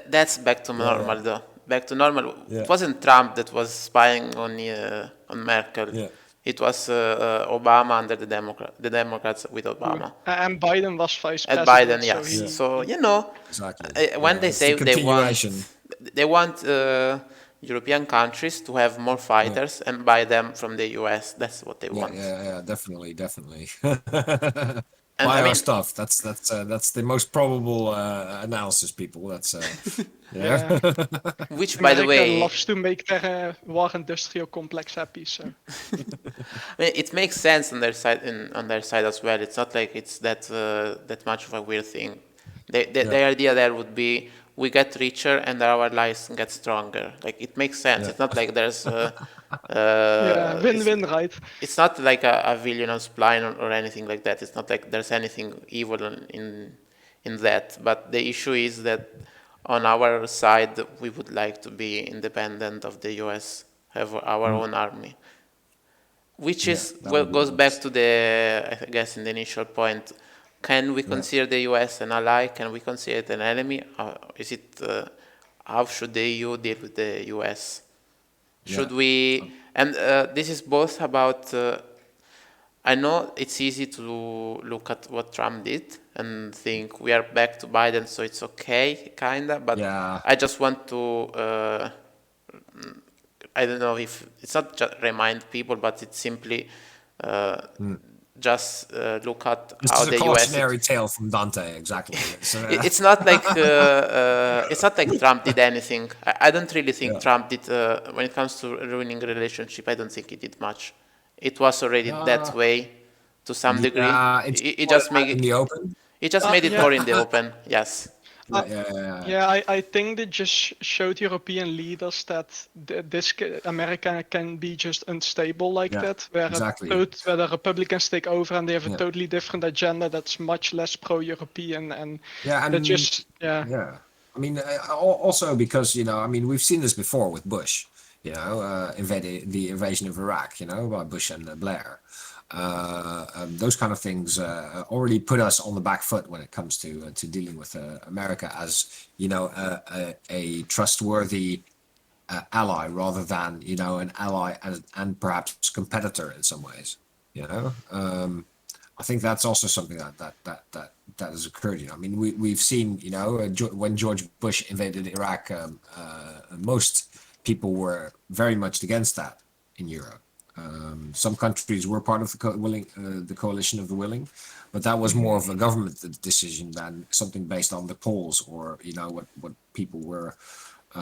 that's back to normal though. Back to normal. Yeah. It wasn't Trump that was spying on Merkel. Yeah. It was Obama under the Democrats with Obama. And Biden was vice At president. Biden, yes. So he, So Exactly. when they it's say the they want European countries to have more fighters and buy them from the US. That's what they want. Yeah, definitely. And Buy I our mean- stuff. That's the most probable analysis, people. That's yeah. Which, by the America way, loves to make their war industrial complex happy. So I mean, it makes sense on their side as well. It's not like it's that much of a weird thing. The idea there would be we get richer and our allies get stronger. Like it makes sense. It's not like there's win-win, right? It's not like a villainous plan or anything like that. It's not like there's anything evil in that. But the issue is that on our side, we would like to be independent of the US, have our own army. Which is goes back to I guess, in the initial point. Can we consider the US an ally? Can we consider it an enemy? Is it how should the EU deal with the US? Should we? And this is both about. I know it's easy to look at what Trump did and think we are back to Biden, so it's okay, kinda. But I just want to. I don't know if it's not just remind people, but it's simply just look at how the a US. cautionary tale from Dante, exactly. It's not like Trump did anything. I don't really think Trump did when it comes to ruining a relationship. I don't think he did much. It was already that way to some degree. He just made in the open. He just made it more in the open. Yes. I think they just showed European leaders that America can be just unstable like that, where where the Republicans take over and they have a totally different agenda that's much less pro-European and I mean, also because I mean, we've seen this before with Bush, the invasion of Iraq, by Bush and Blair. Those kind of things already put us on the back foot when it comes to dealing with America as a trustworthy ally rather than an ally and perhaps competitor in some ways. I think that's also something that has occurred. I mean, we've seen when George Bush invaded Iraq, most people were very much against that in Europe. Some countries were part of the coalition of the willing, but that was more of a government decision than something based on the polls or what people were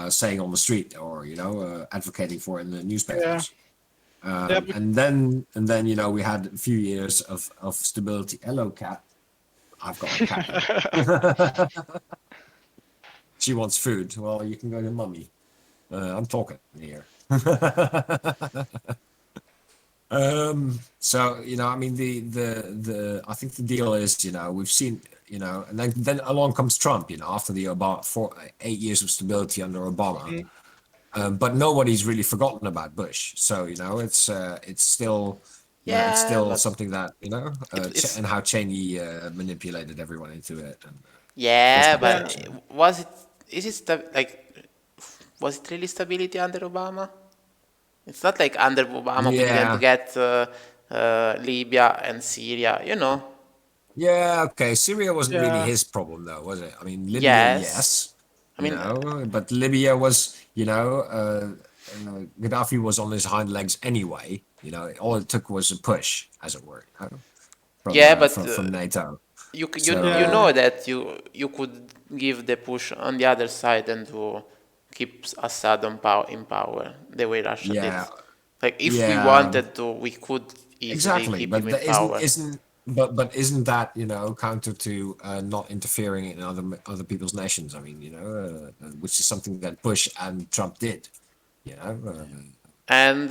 saying on the street or advocating for in the newspapers. And then we had a few years of stability. Hello, cat. I've got a cat. She wants food. Well, you can go to mummy. I'm talking here. So I mean, the I think the deal is, we've seen, and then along comes Trump, after the Obama 8 years of stability under Obama. But nobody's really forgotten about Bush. So it's still it's Yeah, still but something that it's and how Cheney manipulated everyone into it and those yeah, kind of Yeah. but things. was it is it was it really stability under Obama? It's not like under Obama we didn't Yeah. get Libya and Syria, you know. Yeah, okay. Syria wasn't really Yeah. his problem, though, was it? I mean, Libya, Yes, yes, I mean, but Libya was, Gaddafi was on his hind legs anyway. All it took was a push, as it were, from yeah, but from NATO. you So know Yeah. that you could give the push on the other side and to keep Assad in power the way Russia did. yeah, Like if we yeah, wanted to, we could easily exactly. keep him But in that isn't power. isn't but isn't that counter to not interfering in other people's nations? I mean, which is something that Bush and Trump did. You know, And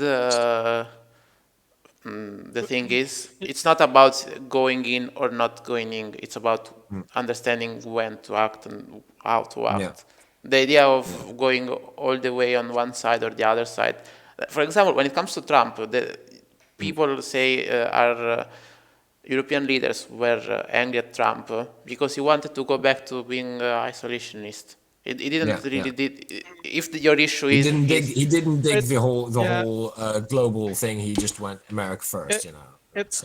the thing is, it's not about going in or not going in. It's about understanding when to act and how to yeah, act. The idea yeah. of going all the way on one side or the other side. For example, when it comes to Trump, the Mm. people say our European leaders were angry at Trump because he wanted to go back to being isolationist. He Yeah, didn't yeah. really did. If your issue He is didn't dig. his, He didn't dig It the yeah. whole global thing. He just went America It first. it That's,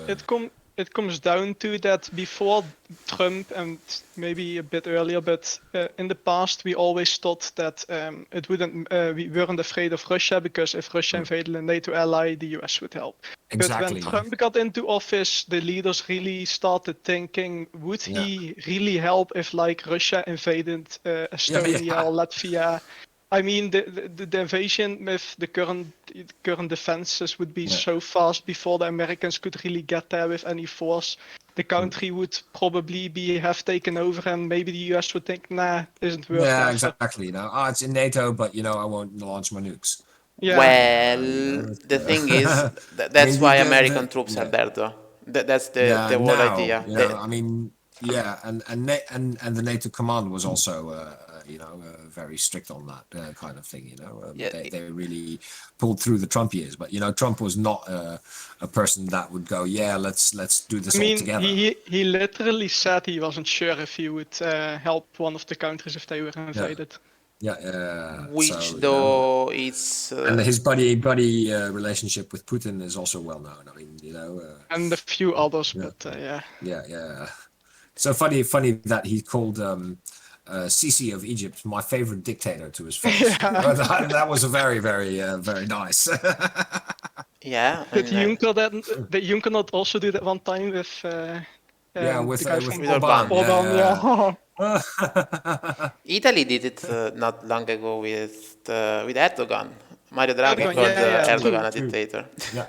it comes down to that before Trump and maybe a bit earlier, but in the past we always thought that it wouldn't. We weren't afraid of Russia because if Russia invaded a NATO ally, the US would help. But when exactly. Trump got into office, the leaders really started thinking, would Yeah. he really help if like Russia invaded Yeah. Estonia Yeah. or Latvia? I mean, the invasion with the current defenses would be Yeah. so fast before the Americans could really get there with any force. The country would probably be have taken over, and maybe the US would think, nah, isn't worth the Yeah. effort. Exactly. It's in NATO, but I won't launch my nukes. Yeah, It's, the thing is, I mean, that's why American troops are yeah. there, though. That's Yeah, the whole now, idea. I mean, yeah, and the NATO command was also, very strict on that kind of thing. Yeah, They really pulled through the Trump years, but Trump was not a person that would go, yeah, let's do I this all mean, together. he literally said he wasn't sure if he would help one of the countries if they were Yeah, invaded, yeah, which so though it's and his buddy relationship with Putin is also well known. I mean, and a few others, yeah, but yeah. yeah. So funny that he called Sisi of Egypt my favorite dictator to his face. Yeah. That was a very, very, very nice. yeah, Did and Juncker not also do that one time with Yeah, the guy with from with Orban. Orban. Orban? Yeah. Italy did it not long ago with Erdogan. Mario Draghi Erdogan, called yeah, yeah, Erdogan true. a dictator. Yeah.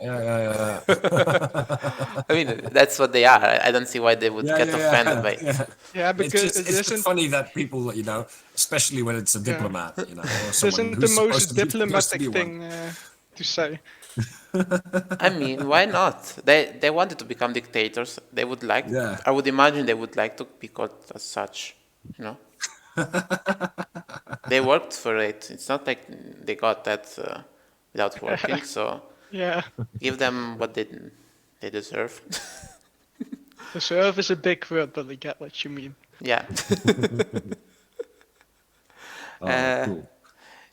I mean, that's what they are. I don't see why they would get offended by it. Yeah. Yeah, because it It's just isn't. funny that people, especially when it's a Yeah, diplomat, or it someone isn't the who's most supposed to be diplomatic one. thing to say. I mean, why not? They wanted to become dictators. They would like. Yeah. I would imagine they would like to be called as such. You know, they worked for it. It's not like they got that without working. So Yeah, give them what they deserve. deserve is a big word, but I get what you mean. Yeah. Oh, cool.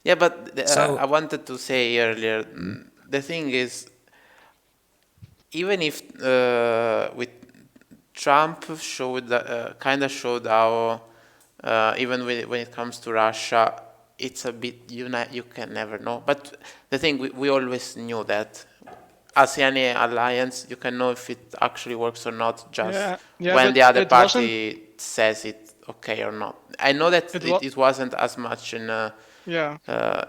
Yeah, but I So, wanted to say earlier, the thing is, even if with Trump showed kind of showed how even when it comes to Russia, it's a bit you can never know. But the thing we always knew that as any alliance, you can know if it actually works or not just Yeah, when but the other it wasn't. party says it okay or not. I know that It was. it wasn't as much in. Yeah,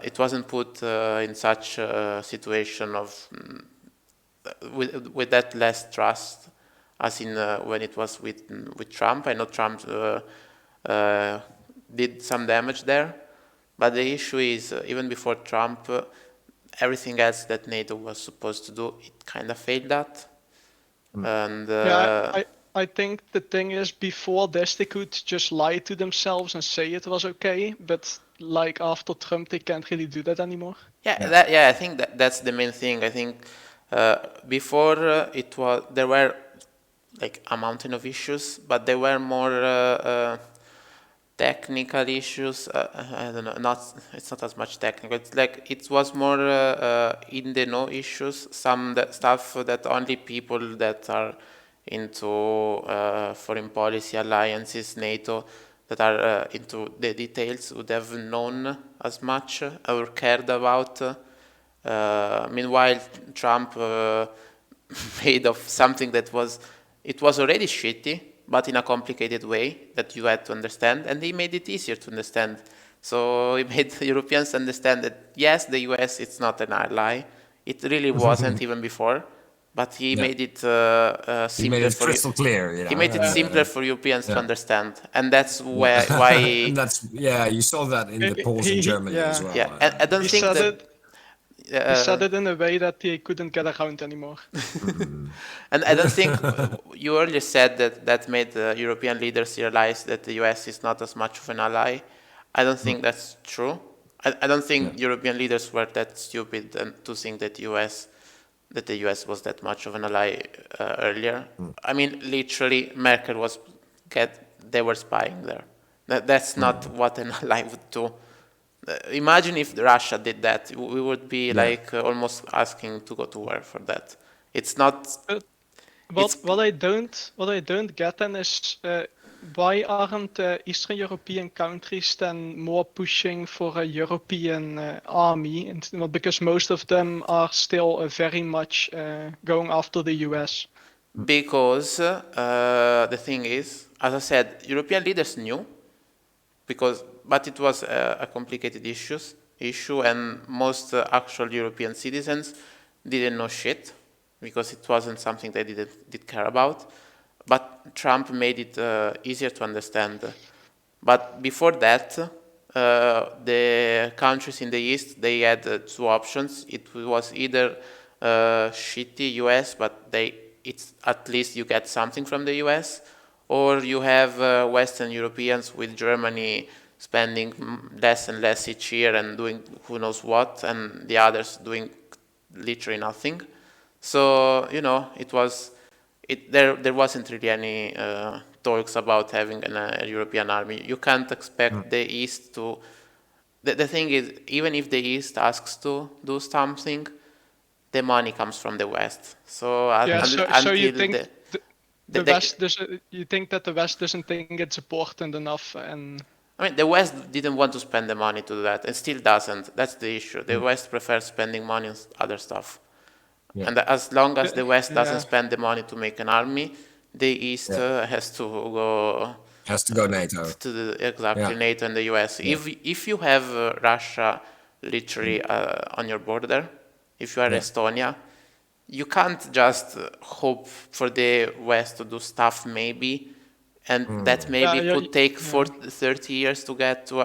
It wasn't put in such a situation of with that less trust as in when it was with Trump. I know Trump did some damage there, But the issue is, even before Trump, everything else that NATO was supposed to do, it kind of failed at. And I think the thing is, before this, they could just lie to themselves and say it was okay. But like after Trump, they can't really do that anymore. I think that's the main thing. I think before there were like a mountain of issues, but there were more technical issues. I don't know. It's not as much technical. It's like it was more in the know issues. Some stuff that only people that are into foreign policy alliances, NATO, that are into the details would have known as much or cared about. Meanwhile, Trump made of something that was already shitty, but in a complicated way that you had to understand, and he made it easier to understand. So he made Europeans understand that yes, the US it's not an ally. It really wasn't even before, but he made it simpler. He made it crystal clear. You know? He made it simpler for Europeans to understand, and that's why. And that's you saw that in the polls in Germany as well. Yeah, and I don't think that. He said it in a way that he couldn't get around anymore. And I don't think you earlier said that made European leaders realize that the US is not as much of an ally. I don't think that's true. I don't think European leaders were that stupid to think that the US was that much of an ally earlier. I mean, literally, Merkel they were spying there. That's not what an ally would do. Imagine if Russia did that. We would be like almost asking to go to war for that. It's not. What I don't get then is why aren't Eastern European countries then more pushing for a European army? Because most of them are still very much going after the US. Because the thing is, as I said, European leaders knew, but it was a complicated issue, and most actual European citizens didn't know shit because it wasn't something they did care about. But Trump made it easier to understand. But before that, the countries in the East, they had two options. It was either shitty US, but it's at least you get something from the US, or you have Western Europeans with Germany spending less and less each year and doing who knows what, and the others doing literally nothing. So there wasn't really any talks about having a European army. You can't expect the East to. The thing is, even if the East asks to do something, the money comes from the West. So so you think the West you think that the West doesn't think it's important enough, and I mean, the West didn't want to spend the money to do that, and still doesn't. That's the issue. The West prefers spending money on other stuff. Yeah. And as long as the West doesn't spend the money to make an army, the East has to go NATO. To NATO and the US. Yeah. If you have Russia literally on your border, if you are Estonia, you can't just hope for the West to do stuff maybe, and that maybe could take 30 years to get to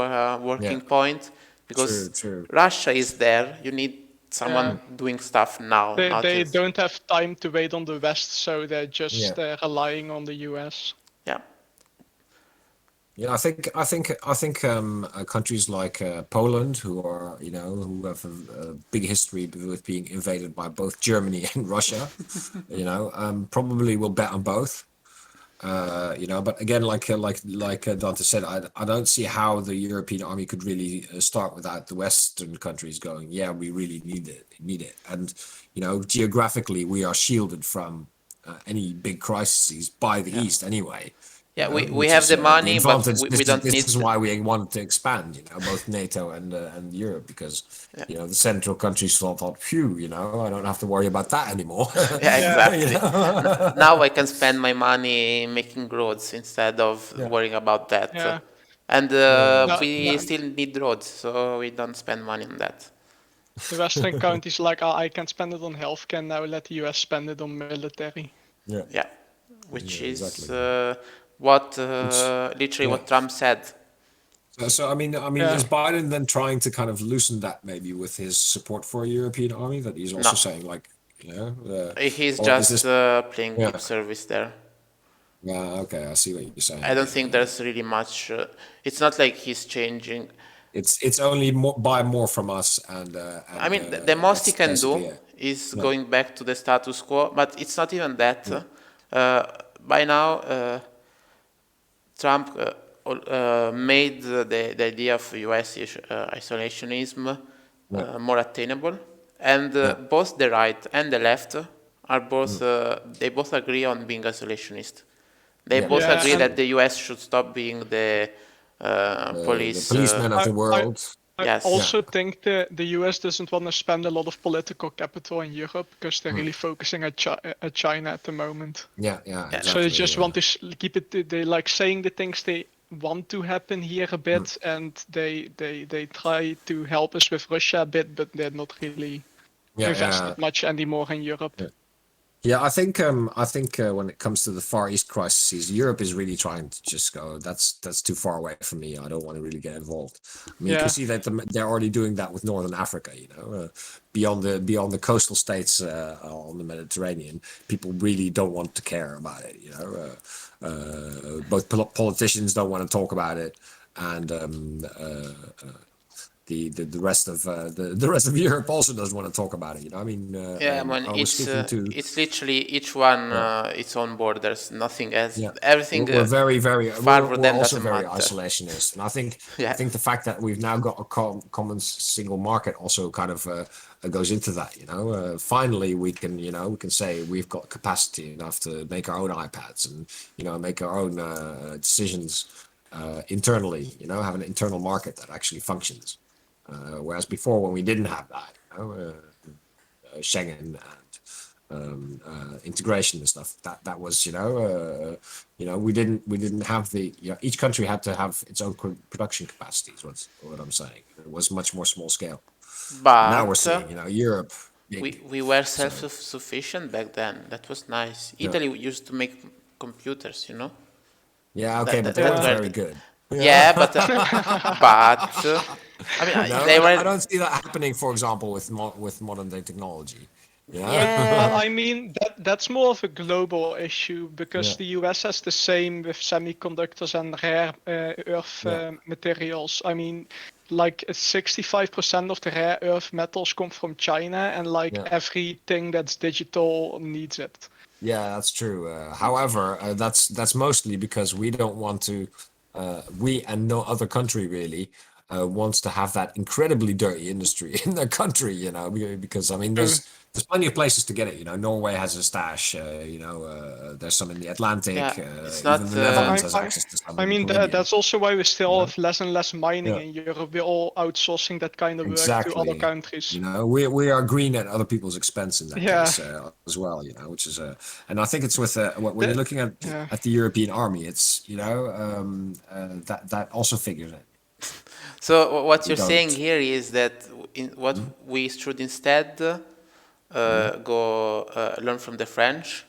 a working point, because true. Russia is there. You need someone doing stuff now. They don't have time to wait on the West, so they're just relying on the US. Yeah. Yeah, I think countries like Poland, who have a big history with being invaded by both Germany and Russia, probably will bet on both. But again, like Dante said, I don't see how the European army could really start without the Western countries going, yeah, we really need it. And, geographically, we are shielded from any big crises by the East anyway. Yeah, we have the money, but we don't need. This is why we wanted to expand, both NATO and Europe, because the central countries thought, phew, I don't have to worry about that anymore. Yeah, exactly. Now I can spend my money making roads instead of worrying about that. Yeah. And we still need roads, so we don't spend money on that. The Western countries like, I can spend it on healthcare, now let the US spend it on military. Yeah, which is. What Trump said. So I mean, Yeah. is Biden then trying to kind of loosen that maybe with his support for a European army that he's also No, saying like, he's or is just this? playing Yeah, lip service there. yeah, okay, I see what you're saying. I don't Yeah, think there's really much. It's not like he's changing. it's only more buy more from us I and mean, the most he that's can do basically it. is Yeah, going back to the status quo, but it's not even that. yeah, By now, Trump made the idea of U.S. Isolationism yeah, more attainable, and yeah. both the right and the left are both Mm. they both agree on being isolationist. They Yeah, both Yeah, agree and that the U.S. should stop being the the police. policeman of I, the I world. I Yes, Yeah, also think the US doesn't want to spend a lot of political capital in Europe because they're mm. really focusing at China at the moment. Yeah, yeah, yeah, So they exactly. just want to keep it. They like saying the things they want to happen here a Mm. bit, and they try to help us with Russia a bit, but they're not really Yeah, invested yeah. much anymore in Europe. Yeah. Yeah, I think when it comes to the Far East crises, Europe is really trying to just go. That's too far away from me. I don't want to really get involved. I mean, you can Yeah, see that they're already doing that with Northern Africa. Beyond the coastal states on the Mediterranean, people really don't want to care about it. Both politicians don't want to talk about it, and the rest of the rest of Europe also doesn't want to talk about it. I mean, yeah. Man, I was speaking to. it's literally each one Yeah. its own borders. Nothing else. Yeah, Everything we're very, very, far for we're them also doesn't very matter. isolationist, and I Yeah, think the fact that we've now got a common single market also kind of goes into that. Finally we can say we've got capacity enough to make our own iPads and make our own decisions internally. Have an internal market that actually functions. Whereas before, when we didn't have that, Schengen and integration and stuff. That was we didn't have the each country had to have its own production capacity. Is what I'm saying. It was much more small scale. Now we're but seeing Europe big. we were So self-sufficient back then. That was nice. yeah, Italy used to make computers. yeah, okay, That but that, they that weren't yeah. were very good. yeah, but I mean No, they I were don't see that happening. For example, with modern day technology. yeah. I mean that's more of a global issue because Yeah, the US has the same with semiconductors and rare earth yeah, materials. I mean, like 65% of the rare earth metals come from China, and like yeah. everything that's digital needs it. Yeah, that's true. However, that's mostly because we don't want to. We and no other country really wants to have that incredibly dirty industry in their country. Because I mean, True. there's plenty of places to get it. Norway has a stash. There's some in the Atlantic. Yeah, it's Even not. the Netherlands I, has I, access to some I in the mean Caribbean. that's also why we still Yeah, have less and less mining yeah, in Europe. We're all outsourcing that kind of work to other exactly. countries. We are green at other people's expense in that Yeah, case as well. Which is and I think it's with when you're the, looking yeah. at the European army, it's that also figures in. So what We you're saying don't. here is that what we should instead go learn from the French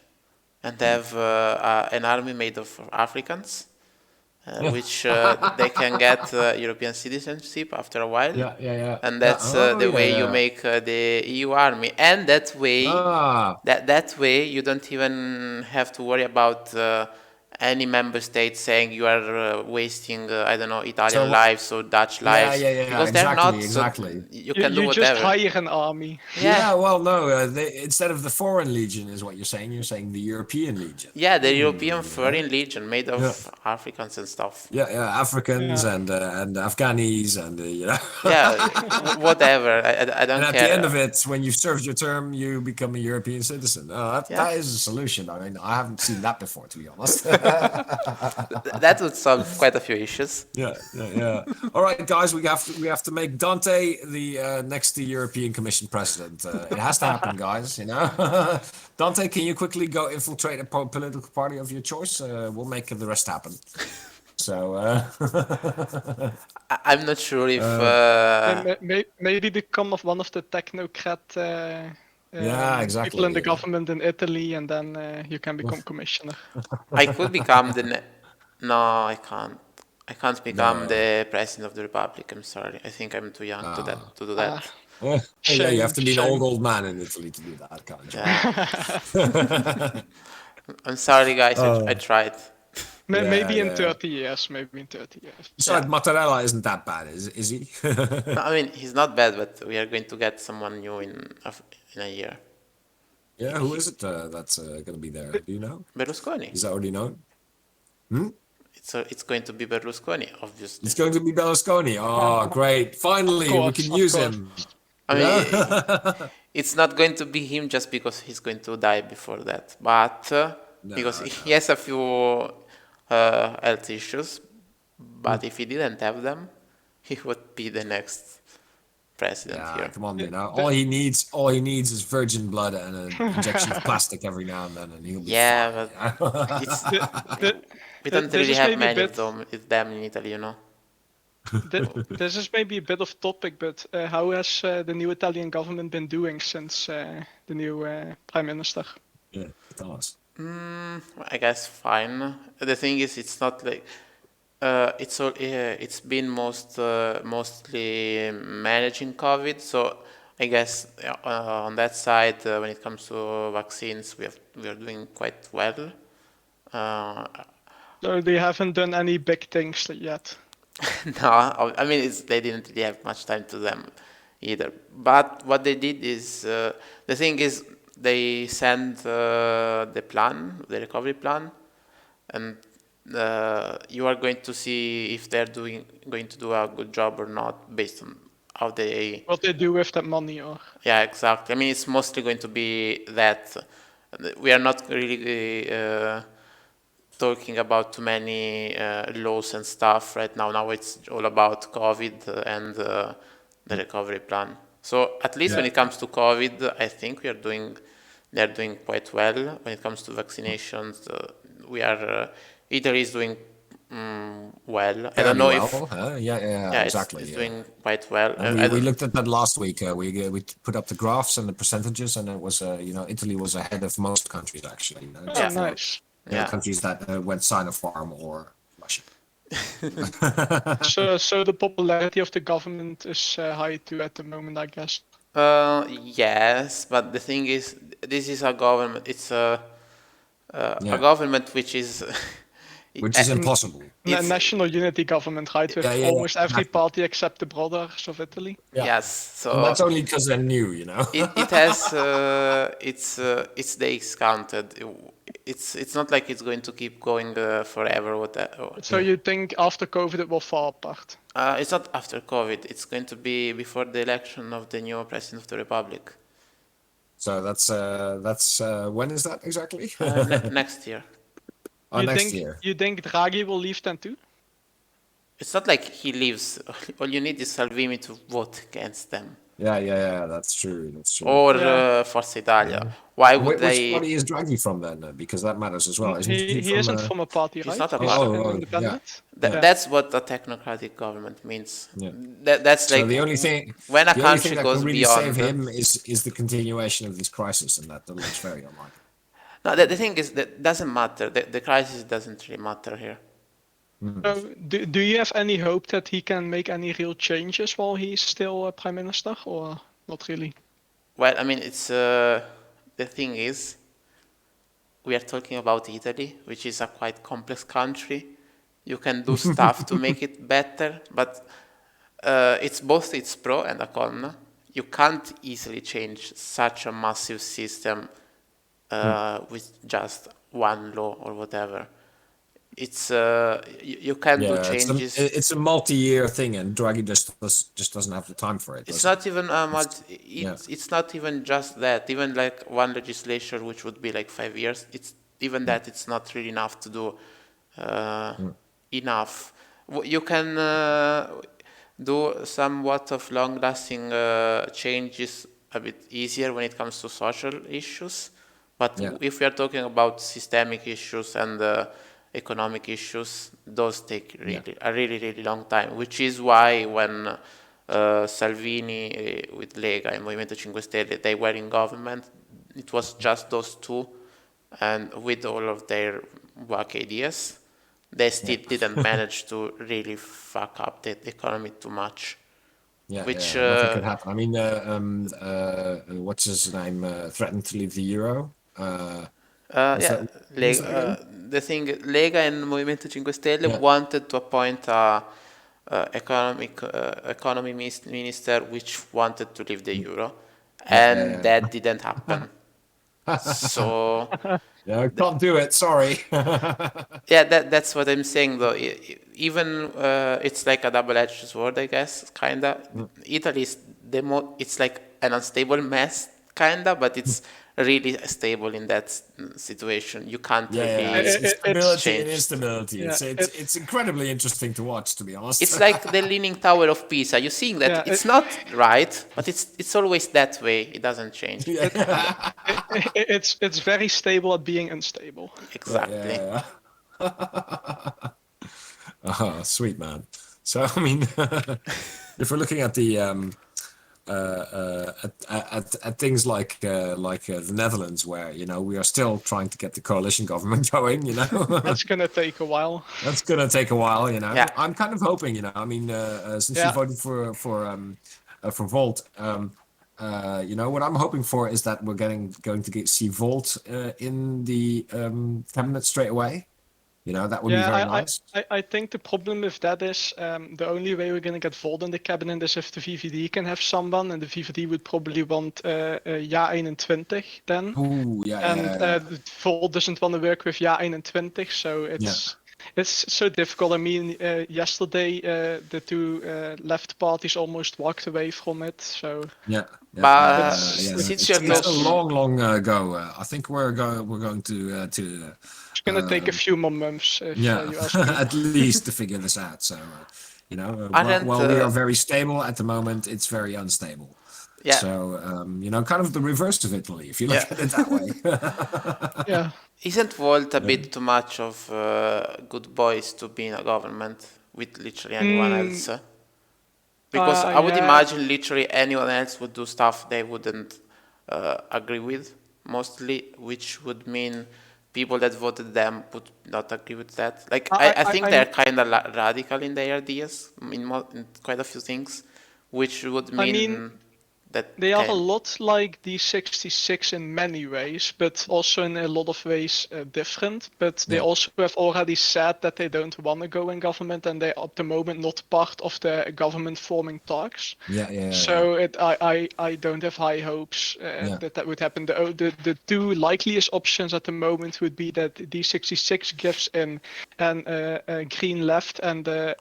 and have an army made of Africans, Yeah, which they can get European citizenship after a while, yeah, yeah, yeah, and yeah. that's Oh, the yeah, way you yeah. make the EU army, and that way, Ah, that way you don't even have to worry about any member state saying you are wasting I don't know Italian so lives or Dutch yeah, lives yeah, yeah, yeah. because they're Exactly, not. So exactly. you You can do you just whatever. hire an army. Yeah. Yeah, well, no. Instead of the Foreign Legion, is what you're saying. You're saying the European Legion. Yeah, the European Foreign Legion made Yeah. of Africans and stuff. Yeah, yeah, Africans Yeah. and Afghanis and Yeah, whatever. I And don't at the end of care. it, when you've served your term, you become a European citizen. Yeah, That is a solution. I mean, I haven't seen that before, to be honest. that would solve quite a few issues. Yeah, yeah, yeah. All right, guys, we have to make Dante the next European Commission president. It has to happen, guys. Dante, can you quickly go infiltrate a political party of your choice? We'll make the rest happen. So, I'm not sure if. And maybe become of one of the technocrat yeah, people in the exactly. government in Italy, and then you can become commissioner. I could become the. No, I can't. I can't become the president of the republic. I'm sorry. I think I'm too young to do that. Yeah, Shame, you have to be an shame. old man in Italy to do that kind of job. Yeah. I'm sorry, guys. I tried. Maybe in Yeah. 30 years. Maybe in 30 years. Besides, Yeah. Mattarella isn't that bad, is he? No, I mean, he's not bad, but we are going to get someone new in a year. Yeah, who is it that's going to be there? Do you know? Berlusconi. Is that already known? It's going to be Berlusconi, obviously. It's going to be Berlusconi. Oh, great. Finally, we can use him. I mean, it's not going to be him just because he's going to die before that, but because he has a few health issues. But if he didn't have them, he would be the next president here. Come on, all he needs is virgin blood and an injection of plastic every now and then, and he'll be fine. But we don't really have many of them in Italy, you know. This is maybe a bit off topic, but how has the new Italian government been doing since the new prime minister? Yeah, tell us. I guess fine. The thing is, it's not like it's been mostly managing COVID. So I guess on that side, when it comes to vaccines, we are doing quite well. So they haven't done any big things yet. No, I mean they didn't really have much time to them either. But what they did is the thing is they sent the recovery plan, and you are going to see if they're going to do a good job or not based on how they. What they do with that money, or. Yeah, exactly. I mean, it's mostly going to be that. We are not really talking about too many laws and stuff right now. Now it's all about COVID and the recovery plan. So at least when it comes to COVID, I think they're doing quite well. When it comes to vaccinations, Italy is doing well. I don't know if. Yeah, exactly. It's doing quite well. We looked at that last week. We put up the graphs and the percentages, and it was Italy was ahead of most countries actually. Nice. Countries that went Sinopharm or Russia. So the popularity of the government is high too at the moment, I guess. Yes, but the thing is, this is a government. It's a government which is impossible. A national unity government, right? With almost every party except the Brothers of Italy. Yeah. Yes, so and that's only because they're new, you know. it has its days counted. It's not like it's going to keep going forever. So you think after COVID it will fall apart? It's not after COVID. It's going to be before the election of the new president of the republic. So that's when is that exactly? Next year. Next year. You think Draghi will leave then too? It's not like he leaves. All you need is Salvini to vote against them. Yeah, that's true. Or Forza Italia. Why would they? Which party is Draghi from then? Because that matters as well. He isn't from a party, right? He's not a party. Independent. That's what a technocratic government means. Yeah. That's like the only thing when a the country only thing that goes can really beyond. Save him is the continuation of this crisis, and that looks very unlikely. No, the thing is that doesn't matter. The crisis doesn't really matter here. Do you have any hope that he can make any real changes while he's still prime minister, or not really? Well, I mean, it's the thing is, we are talking about Italy, which is a quite complex country. You can do stuff to make it better, but it's pro and a con. You can't easily change such a massive system with just one law or whatever. It's you can do changes. It's a multi-year thing, and Draghi just doesn't have the time for it. It's not even it's not even just that. Even like one legislature, which would be like 5 years, it's even that it's not really enough to do enough. You can do somewhat of long-lasting changes a bit easier when it comes to social issues, but if we are talking about systemic issues and economic issues, those take a really long time, which is why when Salvini with Lega and Movimento 5 Stelle, they were in government, it was just those two, and with all of their wacky ideas, they still didn't manage to really fuck up the economy too much. Yeah, Which nothing could happen. I mean, what's his name? Threatened to leave the euro. Was yeah, was that again? the thing, Lega and Movimento 5 Stelle Yeah, wanted to appoint a economy minister which wanted to leave the euro, and yeah. that didn't happen. So Yeah, can't do it. Sorry. yeah, that's what I'm saying though. Even it's like a double-edged sword, I guess, kinda. Italy is it's like an unstable mess, kinda, but it's really stable in that situation. You can't Yeah, really it's stability and change. instability. Yeah, It's incredibly interesting to watch, to be honest. It's like the Leaning Tower of Pisa. You're seeing that yeah, it's not right, but it's always that way. It doesn't change. Yeah. it's very stable at being unstable. Exactly. Yeah. Oh, sweet man. So I mean, if we're looking at the at things like the Netherlands, where we are still trying to get the coalition government going, That's gonna take a while. that's gonna take a while. Yeah. I'm kind of hoping, I mean, since you Yeah. voted for Volt, what I'm hoping for is that we're going to see Volt in the cabinet straight away. That would be very nice. I think the problem with that is the only way we're going to get Volt in the cabinet is if the VVD can have someone, and the VVD would probably want Ja 21 then. Ooh, yeah, And Volt doesn't want to work with Ja 21, so it's so difficult. I mean, yesterday the two left parties almost walked away from it. So But It's It's a long go. I think we're going to it's going to take a few more months. If, you ask me. at least to figure this out. So while we are very stable at the moment, it's very unstable. Yeah. So kind of the reverse of Italy, if you look at it that way. Yeah. Isn't Volt a bit too much of good boys to be in a government with literally anyone else? Because I would imagine literally anyone else would do stuff they wouldn't agree with, mostly, which would mean people that voted them would not agree with that. Like, I think they're kind of radical in their ideas, in quite a few things, which would mean that they are a lot like D66 in many ways, but also in a lot of ways different. But they also have already said that they don't want to go in government, and they're at the moment not part of the government forming talks. So I don't have high hopes that would happen. The two likeliest options at the moment would be that D66 gives in, and Green Left and the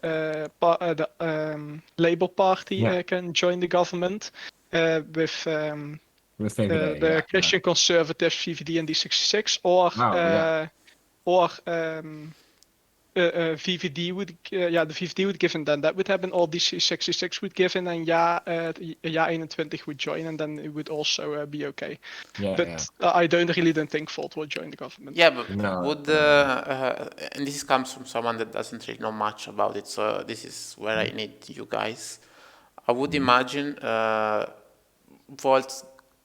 Labour Party can join the government. With the Christian Conservatives, VVD and D66, or VVD would, the VVD would give in, then that would happen, or D66 would give in, and Ja 21 would join, and then it would also be okay. I don't think Volt will join the government. Yeah, but would and this comes from someone that doesn't really know much about it, so this is where I need you guys. I would imagine Volt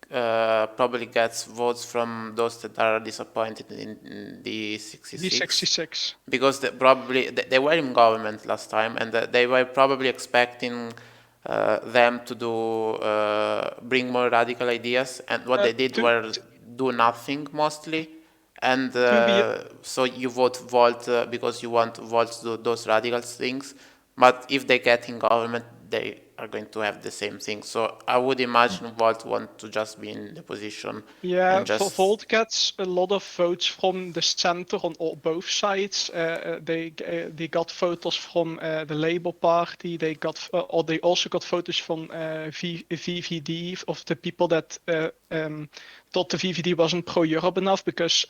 probably gets votes from those that are disappointed in the 66. Because they were in government last time, and they were probably expecting them to bring more radical ideas, and what they did was do nothing mostly. And so you vote Volt because you want Volt to do those radical things. But if they get in government, they are going to have the same thing. So I would imagine Volt want to just be in the position. Yeah, Volt gets a lot of votes from the center on both sides. They got voters from the Labour Party. They also got voters from VVD, of the people that thought the VVD wasn't pro-Europe enough, because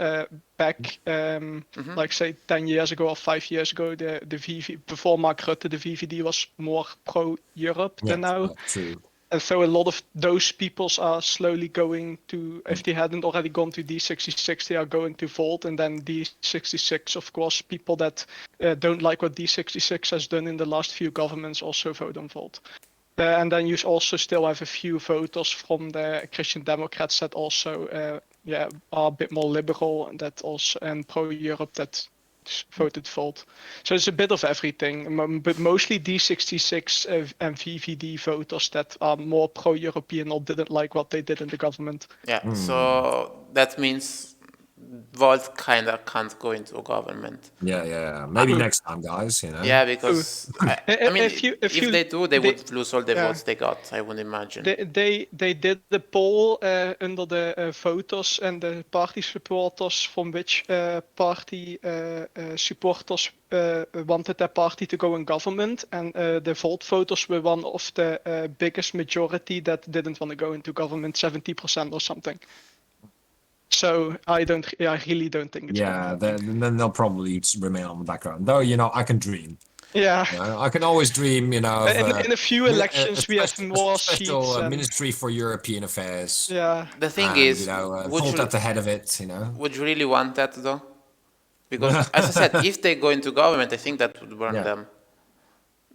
back, like say 10 years ago or 5 years ago, the VVD, before Mark Rutte, the VVD was more pro-Europe than now. True. And so a lot of those peoples are slowly going to, if they hadn't already gone to D66, they are going to Volt, and then D66, of course, people that don't like what D66 has done in the last few governments also vote on Volt. And then you also still have a few voters from the Christian Democrats that also are a bit more liberal, and that also and pro-Europe, that voted volt. So it's a bit of everything, but mostly D66 and VVD voters that are more pro-European or didn't like what they did in the government. Yeah, so that means Volt kind of can't go into government. Yeah. Maybe next time, guys. Yeah, because I mean, if you- they do, they would lose all the yeah. votes they got, I would imagine. They did the poll under the voters and the party supporters from which party supporters wanted their party to go in government, and the Volt voters were one of the biggest majority that didn't want to go into government, 70% or something. So I really don't think it's Yeah, then they'll probably remain on the background. Though, I can dream. Yeah. I can always dream, of, in a few elections we have more special seats. Ministry for European Affairs. Yeah. The thing And, is, Volt at the head of it, would you really want that though? Because, as I said, if they go into government, I think that would burn them.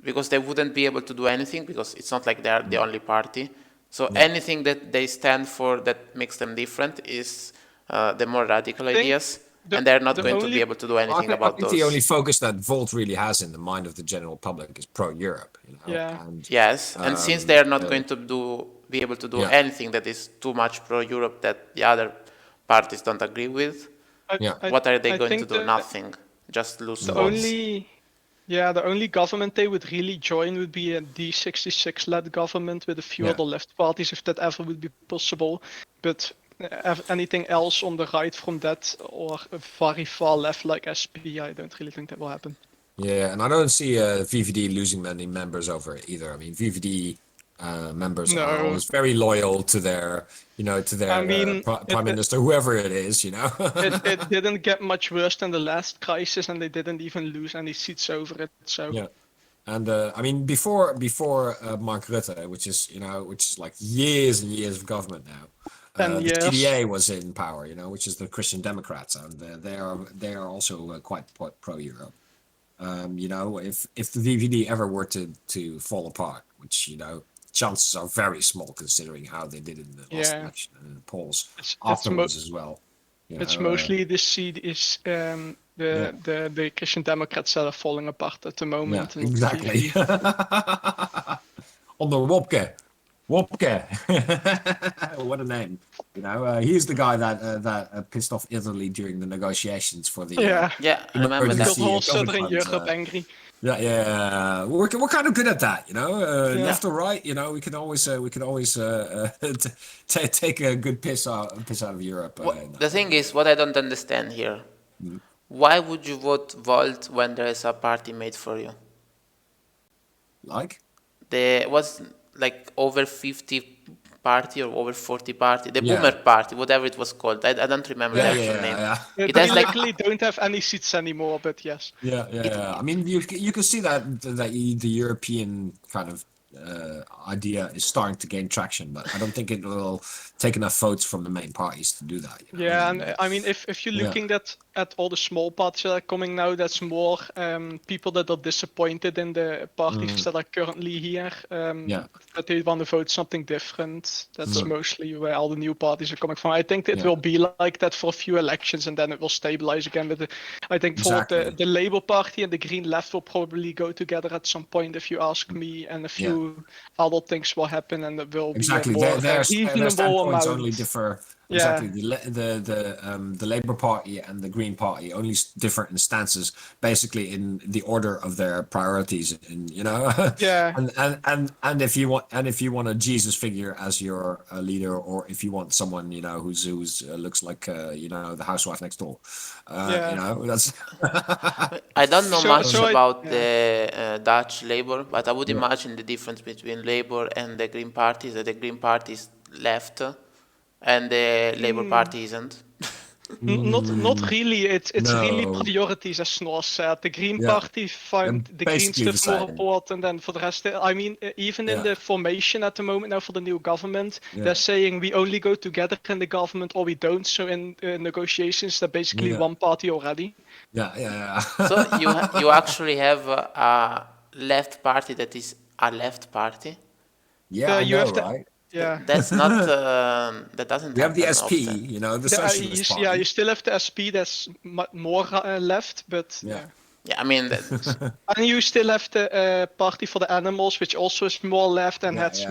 Because they wouldn't be able to do anything, because it's not like they are the only party. So anything that they stand for that makes them different is the more radical ideas. And they're not going to be able to do anything about those. The only focus that Volt really has in the mind of the general public is pro-Europe. Yeah. And, yes, and since they're not going to be able to do anything that is too much pro-Europe that the other parties don't agree with, what are they going to do? Nothing. Just lose votes. The only government they would really join would be a D66-led government with a few other left parties, if that ever would be possible. But anything else on the right from that, or very far left like SP, I don't really think that will happen. Yeah, and I don't see VVD losing many members over it either. I mean, VVD members are always very loyal to their, prime minister, whoever it is, it didn't get much worse than the last crisis, and they didn't even lose any seats over it. So yeah, and I mean, before Mark Rutte, which is like years and years of government now. The CDA was in power, which is the Christian Democrats, and they are also quite pro-Europe. If the VVD ever were to fall apart, which chances are very small considering how they did in the last election and the polls afterwards as well. It's mostly the the Christian Democrats that are falling apart at the moment. Yeah, exactly. On the Wopke. What a name. He's the guy that pissed off Italy during the negotiations for the I remember that. The whole Southern Europe angry. Yeah. We're kind of good at that, left or right. We can always take a good piss out of Europe. The thing is, what I don't understand here, why would you vote Volt when there is a party made for you? Like? There was like over 50 party or over 40 party, the Boomer Party, whatever it was called. I don't remember the actual name. It has likely don't have any seats anymore, but yes. Yeah. I mean, you can see that the European kind of idea is starting to gain traction, but I don't think it will take enough votes from the main parties to do that. And I mean, if you're looking at all the small parties that are coming now, that's more people that are disappointed in the parties that are currently here, that they want to vote something different. That's mostly where all the new parties are coming from. I think it will be like that for a few elections, and then it will stabilize again. I think for the Labour Party and the Green Left will probably go together at some point, if you ask me, and a few other things will happen, and it will be more their reasonable amount. Only differ. Exactly. The Labour Party and the Green Party only differ in stances, basically in the order of their priorities. And and if you want a Jesus figure as your leader, or if you want someone who's looks like the housewife next door, that's. I don't know much about the Dutch Labour, but I would imagine the difference between Labour and the Green Party is that the Green Party is left. And the Labour Party isn't. Not really. It's really priorities, as Snor said. The Green Party found the green stuff more important than for the rest. I mean, even in the formation at the moment now for the new government, they're saying we only go together in the government or we don't. So in negotiations, they're basically one party already. Yeah. So you actually have a left party that is a left party? Yeah, you have right? Yeah. That's not that doesn't We have the happen SP, often. you know, the The, Socialist Party. yeah, you still have the SP that's more left, but Yeah. yeah. Yeah, I mean, And you still have the Party for the Animals, which also is more left and has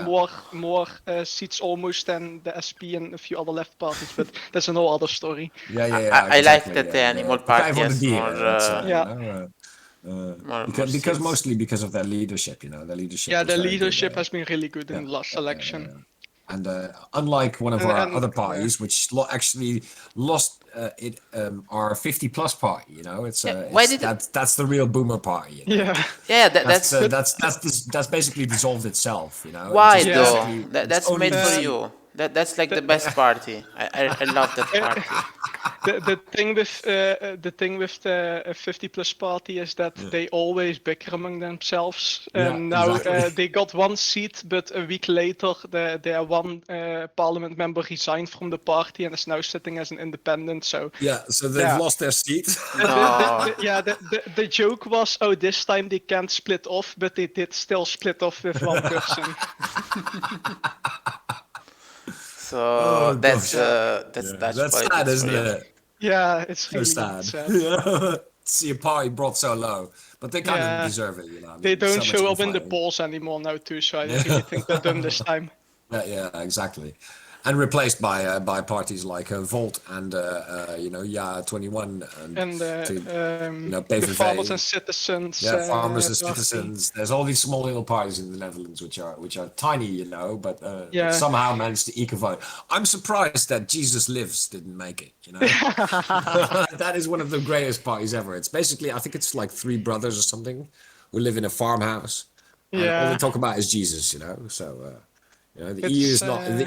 more seats almost than the SP and a few other left parties. But that's another other story. I like exactly. that the Animal Partij Party voor de has dieren, more, that's, you Yeah. know, more because seats. mostly because of their leadership, you know, their leadership. Yeah, was the very good, leadership has been really good in the last election. And unlike one of our And- other parties, which actually lost our 50 plus party, you know, why did that's the real boomer party. You know? Yeah. Yeah, That's basically dissolved itself, you know. why It just though? basically- it's That's only made for the- you. That's like the best party. I love that party. The thing with the 50 plus party is that they always bicker among themselves. Yeah, And now exactly. they got one seat, but a week later, their one parliament member resigned from the party and is now sitting as an independent. So Yeah, so they've lost their seat. the joke was, oh, this time they can't split off, but they did still split off with one person. So that's Dutch That's politics sad, for isn't you. it? Yeah, it's So really sad. sad. See a party brought so low, but they kind Yeah. of deserve it, you know. I mean, They don't so much show up in the infighting. polls anymore now too, so I don't really think they're done this time. Yeah, exactly. And replaced by parties like Volt and you know, Ja 21 And the PVV. Farmers and Citizens. Yeah, Farmers and party. Citizens. There's all these small little parties in the Netherlands which are tiny, you know, but Yeah. somehow managed to eke a vote. I'm surprised that Jesus Lives didn't make it, you know. That is one of the greatest parties ever. It's basically, I think it's like three brothers or something who live in a farmhouse. And all Yeah. they talk about is Jesus, you know. So you know, the It's,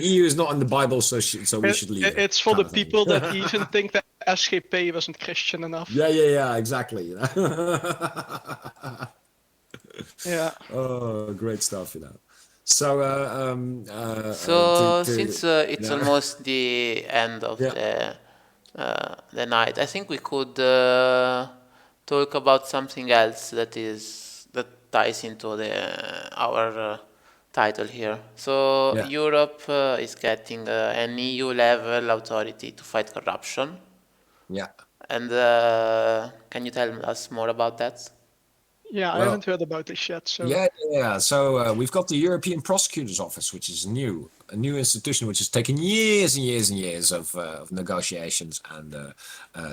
EU is not in the Bible, so we should leave it. It's for kind the of thing. people that even think that SGP wasn't Christian enough. Yeah, exactly. You know? Yeah. Oh, great stuff, you know. So, Since it's almost the end of the night, I think we could talk about something else that ties into our title here. So Europe is getting an EU level authority to fight corruption. Yeah. And can you tell us more about that? Yeah, I haven't heard about this yet. So Yeah. So we've got the European Prosecutor's Office, which is a new institution which has taken years and years and years of negotiations and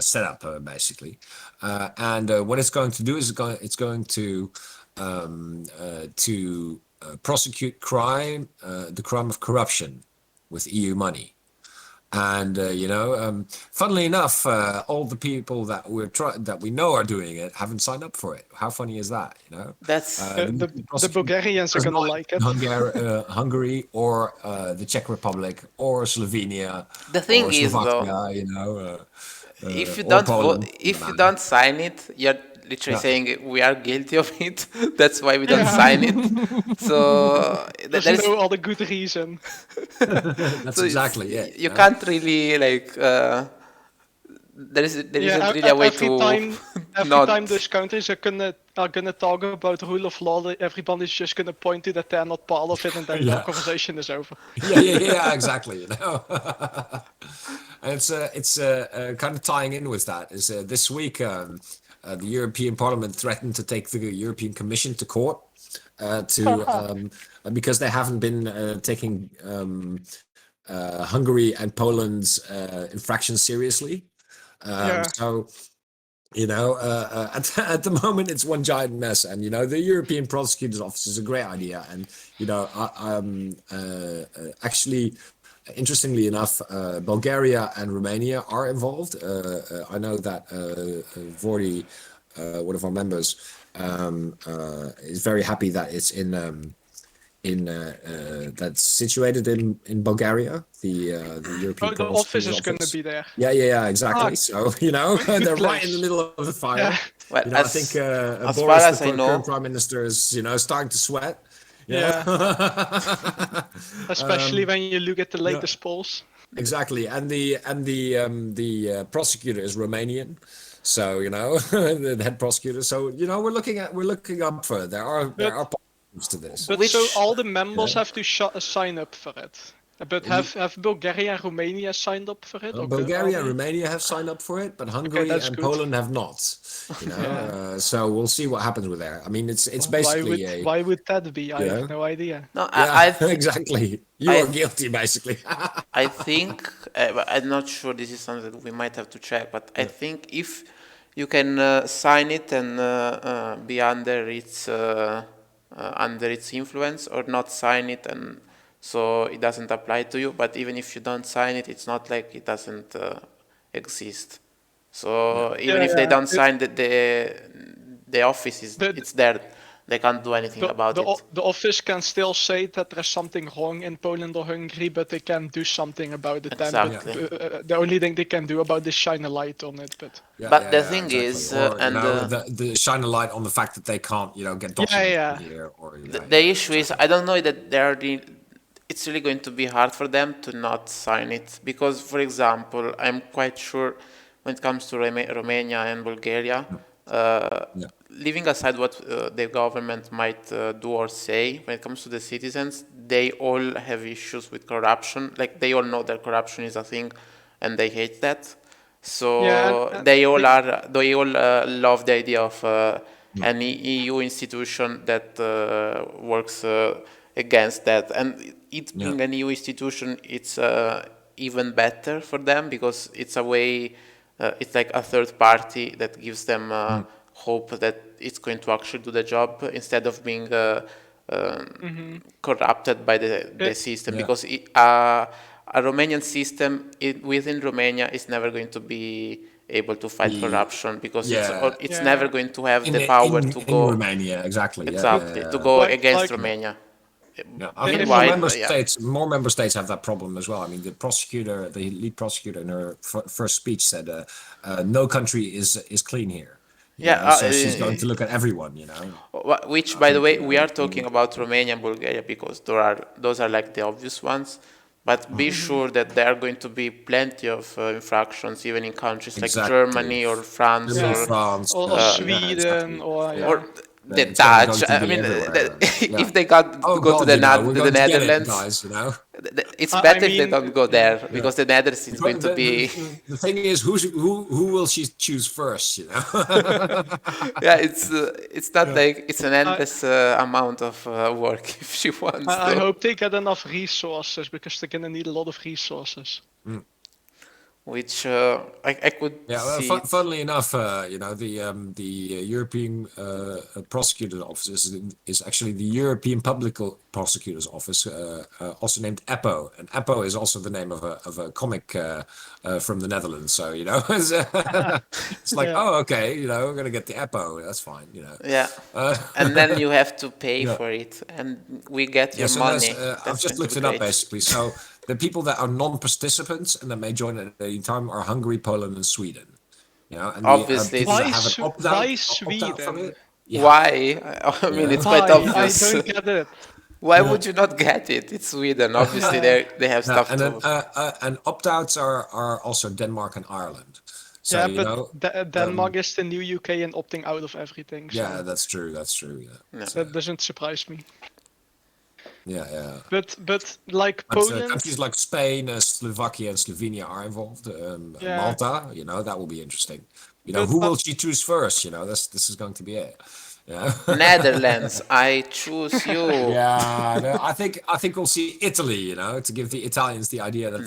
set up basically. And what it's going to do is it's going to prosecute the crime of corruption with EU money. And you know, funnily enough, all the people that we know are doing it haven't signed up for it. How funny is that? You know, That's the Bulgarians are gonna like it. Hungary or the Czech Republic or Slovenia. The thing or is, Slovakia, though, you know, if you or don't Poland, if you don't sign it, you're literally saying we are guilty of it. That's why we don't sign it. So There's there's no other good reason. That's exactly it. You can't really like. There isn't really a way every time those countries are gonna talk about rule of law, everybody's just gonna point to that they're not part of it, and then the conversation is over. Yeah, exactly. You know, and it's kind of tying in with that. Is this week the European Parliament threatened to take the European Commission to court because they haven't been taking Hungary and Poland's infractions seriously. So, you know, at the moment it's one giant mess, and you know the European Prosecutor's Office is a great idea, and you know, actually, interestingly enough, Bulgaria and Romania are involved. I know that Vori, one of our members, is very happy that it's that's situated in Bulgaria, the European the office is going to be there. Yeah, exactly. So you know they're right in the middle of the fire. Yeah. Well, you know, I think as Boris, far as the I know, current prime minister, is starting to sweat. Yeah. Especially when you look at the latest polls. Exactly, and the prosecutor is Romanian. So you know the head prosecutor. So you know we're looking up for there are to this. But Which- so all the members have to sign up for it. But You- have Bulgaria and Romania signed up for it? Bulgaria and Romania have signed up for it, but Hungary that's and good. Poland have not. You know, so we'll see what happens with there. I mean, it's basically Why would that be? I Yeah. have no idea. No, yeah, exactly. You I- are guilty, basically. I think but I'm not sure. This is something that we might have to check. But I think if you can sign it and be under its influence, or not sign it, and so it doesn't apply to you. But even if you don't sign it, it's not like it doesn't exist. So even if they don't sign the office is it's there. They can't do anything about it. The office can still say that there's something wrong in Poland or Hungary, but they can't do something about it. Exactly. The only thing they can do about this shine a light on it. But But the thing is, or, and the shine a light on the fact that they can't, get documents here. Or the issue is, I don't know that it's really going to be hard for them to not sign it, because, for example, I'm quite sure when it comes to Romania and Bulgaria, leaving aside what the government might do or say, when it comes to the citizens, they all have issues with corruption. Like, they all know that corruption is a thing, and they hate that. So they all love the idea of an EU institution that works against that. And it being an EU institution, it's even better for them, because it's a way, it's like a third party that gives them hope that it's going to actually do the job, instead of being corrupted by the system. Because a Romanian system within Romania is never going to be able to fight corruption, because it's never going to have the power to go in Romania, exactly. to go against Romania. I think more member states have that problem as well. I mean, the lead prosecutor in her first speech said, "No country is clean here." So she's going to look at everyone, Which, by the way, we are talking about Romania and Bulgaria because those are like the obvious ones. But be sure that there are going to be plenty of infractions, even in countries like Germany or France or Sweden or the Dutch. I mean, if they got to go to the Netherlands, it's better if they don't go there, because the Netherlands is going to be. The thing is, who will she choose first? It's not like it's an endless amount of work if she wants. I hope they get enough resources, because they're gonna need a lot of resources. Which I could see. Funnily enough, the European Prosecutor's Office is actually the European Public Prosecutor's Office, also named EPPO, and EPPO is also the name of a comic from the Netherlands. So it's like, oh, okay, we're gonna get the EPPO. That's fine, and then you have to pay for it, and we get your money. I've just looked it up basically. So the people that are non-participants and that may join at any time are Hungary, Poland, and Sweden. And obviously, why Sweden? Why? I mean, it's quite obvious. I don't get it. Why would you not get it? It's Sweden. Obviously, they have stuff and to. And opt-outs are also Denmark and Ireland. So, but Denmark is the new UK and opting out of everything. So yeah, that's true. that doesn't surprise me. Yeah. But like Poland, countries like Spain, Slovakia, and Slovenia are involved. Malta, that will be interesting. Who will she choose first? This is going to be it. Netherlands, I choose you. I think we'll see Italy. To give the Italians the idea that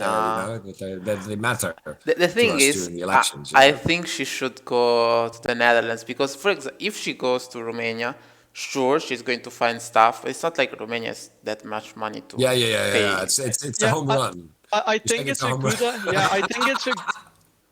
they matter. The thing is, during the elections, I think she should go to the Netherlands, because, for example, if she goes to Romania, sure, she's going to find stuff. It's not like Romania has that much money to pay. It's a home run. I think it's a good.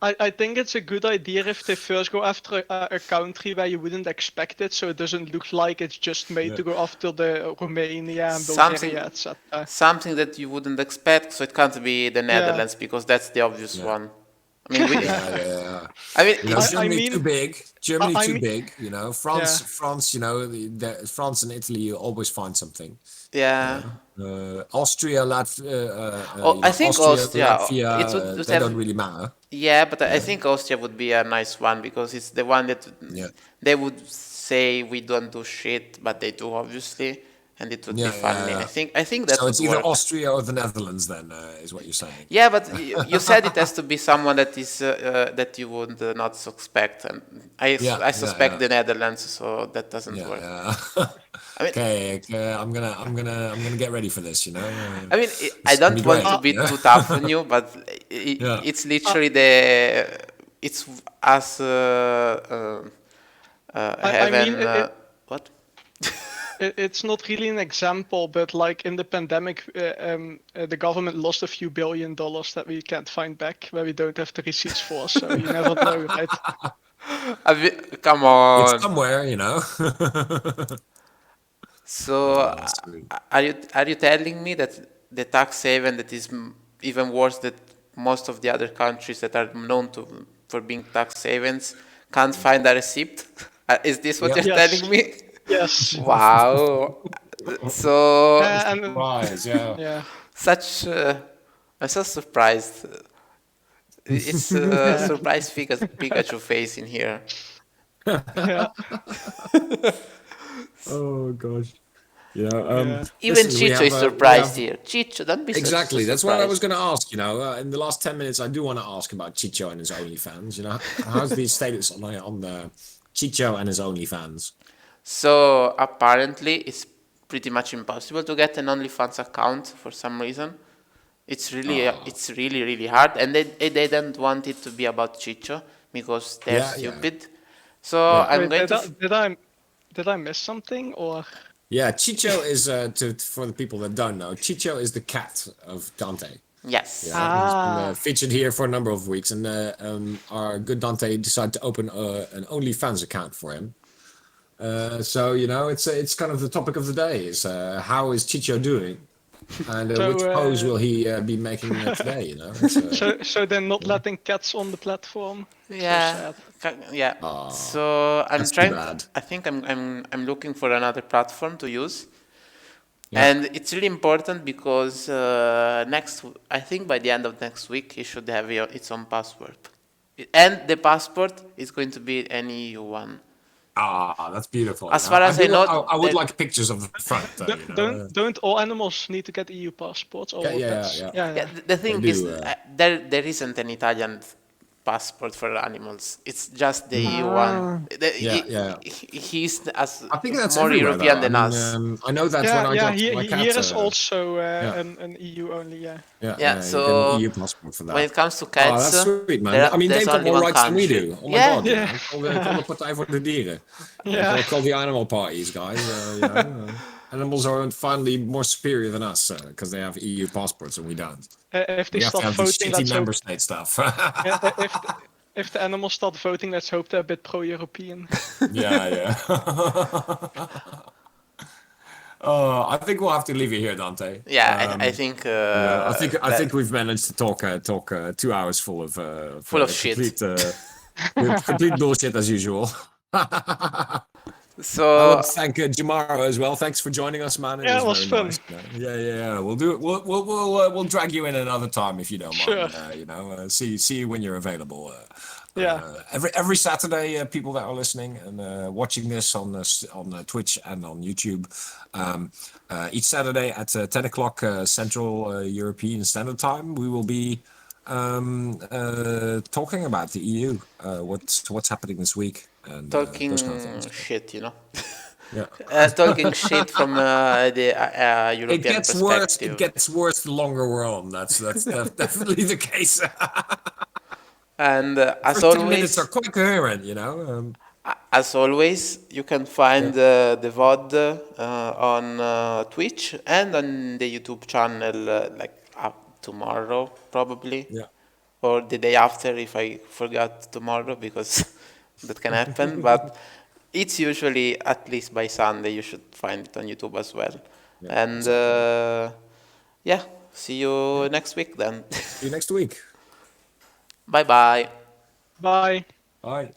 I think it's a good idea if they first go after a country where you wouldn't expect it, so it doesn't look like it's just made to go after the Romania and Bulgaria, etc. Something that you wouldn't expect, so it can't be the Netherlands, because that's the obvious one. I mean, I mean, Germany too big. Germany too big. France. France and Italy, you always find something. Austria, Latvia. I think Austria. Latvia, they don't really matter. Yeah, but I think Austria would be a nice one, because it's the one that they would say we don't do shit, but they do, obviously. and it would Yeah, be funny. yeah. I think that So would it's either work. Austria or the Netherlands, then, is what you're saying. Yeah, but you said it has to be someone that is that you would not suspect, and I suspect the Netherlands, so that doesn't work. Yeah. I mean, Okay, I'm gonna get ready for this. You know. I mean, I It's gonna don't be want great, to be yeah? too tough on you, but Yeah. it's literally it's us I mean, having what? it's not really an example, but like in the pandemic, the government lost a few $billion that we can't find back, where we don't have the receipts for, so you never know, right? Come It's on. somewhere, you know. So, Sweet. are you telling me that the tax haven that is even worse than most of the other countries that are known for being tax havens can't find a receipt? Is this what Yeah. you're Yes. telling me? Yes. Wow. So, And Surprise, yeah. yeah. such I'm so surprised. It's surprise Pikachu face in here. Yeah. Oh gosh. Yeah. Yeah. Even Listen, we Chicho have, is we surprised have here. Chicho, don't be so exactly. That's what I was surprised. going to ask. You know, in the last 10 minutes, I do want to ask about Chicho and his OnlyFans. You know, how's the status on the Chicho and his OnlyFans? So apparently, it's pretty much impossible to get an OnlyFans account for some reason. It's really, really hard, and they don't want it to be about Chicho because they're Yeah, stupid. So Yeah. I'm Wait, going did I miss something or? Yeah, Chicho is for the people that don't know, Chicho is the cat of Dante. yes. Yeah, he's been Ah. featured here for a number of weeks, and our good Dante decided to open an OnlyFans account for him. So you know, it's kind of the topic of the day is how is Chicho doing, and So, which pose will he be making today? You know, it's, So they're not letting cats on the platform. Yeah, So sad. yeah. aw, So I'm that's too trying. bad. I think I'm looking for another platform to use, Yeah. and it's really important because I think by the end of next week, it should have its own passport, and the passport is going to be an EU one. That's beautiful. As You know? far as I know, I would that- like pictures of the front, though. You know? Don't all animals need to get EU passports? All pets? Yeah. Yeah, the thing is, do, there isn't an Italian passport for animals. It's just the EU one. Yeah. He's as I think that's more everywhere, European though. than I mean, us. I know that when I got my cat. Here is also yeah. an EU only. Yeah. Yeah, You get an so EU passport for that. when it comes to Oh, cats, that's sweet, man. I mean, there's they've got only more one rights than we country. do. Oh my Yeah. god, you Yeah. know? Call the Partij voor de Dieren. Yeah. Call the animal parties, guys. You know, animals are finally more superior than us because they have EU passports and we don't. If they We have to start have these voting, shitty let's member hope. state stuff. If the animals start voting, let's hope they're a bit pro-European. Yeah. Oh, I think we'll have to leave it here, Dante. Yeah, I think. I think we've managed to talk 2 hours full of shit. complete bullshit as usual. I So want to thank Jamaro as well. Thanks for joining us, man. Yeah, it was very fun. nice. Yeah. We'll do it. We'll drag you in another time if you don't mind. Sure. You know, see you when you're available. Yeah. Every Saturday, people that are listening and watching this on Twitch and on YouTube, each Saturday at 10 o'clock Central European Standard Time, we will be talking about the EU, what's happening this week, and talking those kind of things. shit, you know. Yeah. Talking shit from the European It gets worse. perspective. It gets worse the longer we're on. That's definitely the case. And as First 10 minutes always, are quite coherent, you know. as always, you can find the VOD on Twitch and on the YouTube channel tomorrow, probably. Yeah. Or the day after if I forgot tomorrow, because that can happen. But it's usually at least by Sunday. You should find it on YouTube as well. Yeah, And see you next week then. See you next week. Bye-bye. Bye. Bye.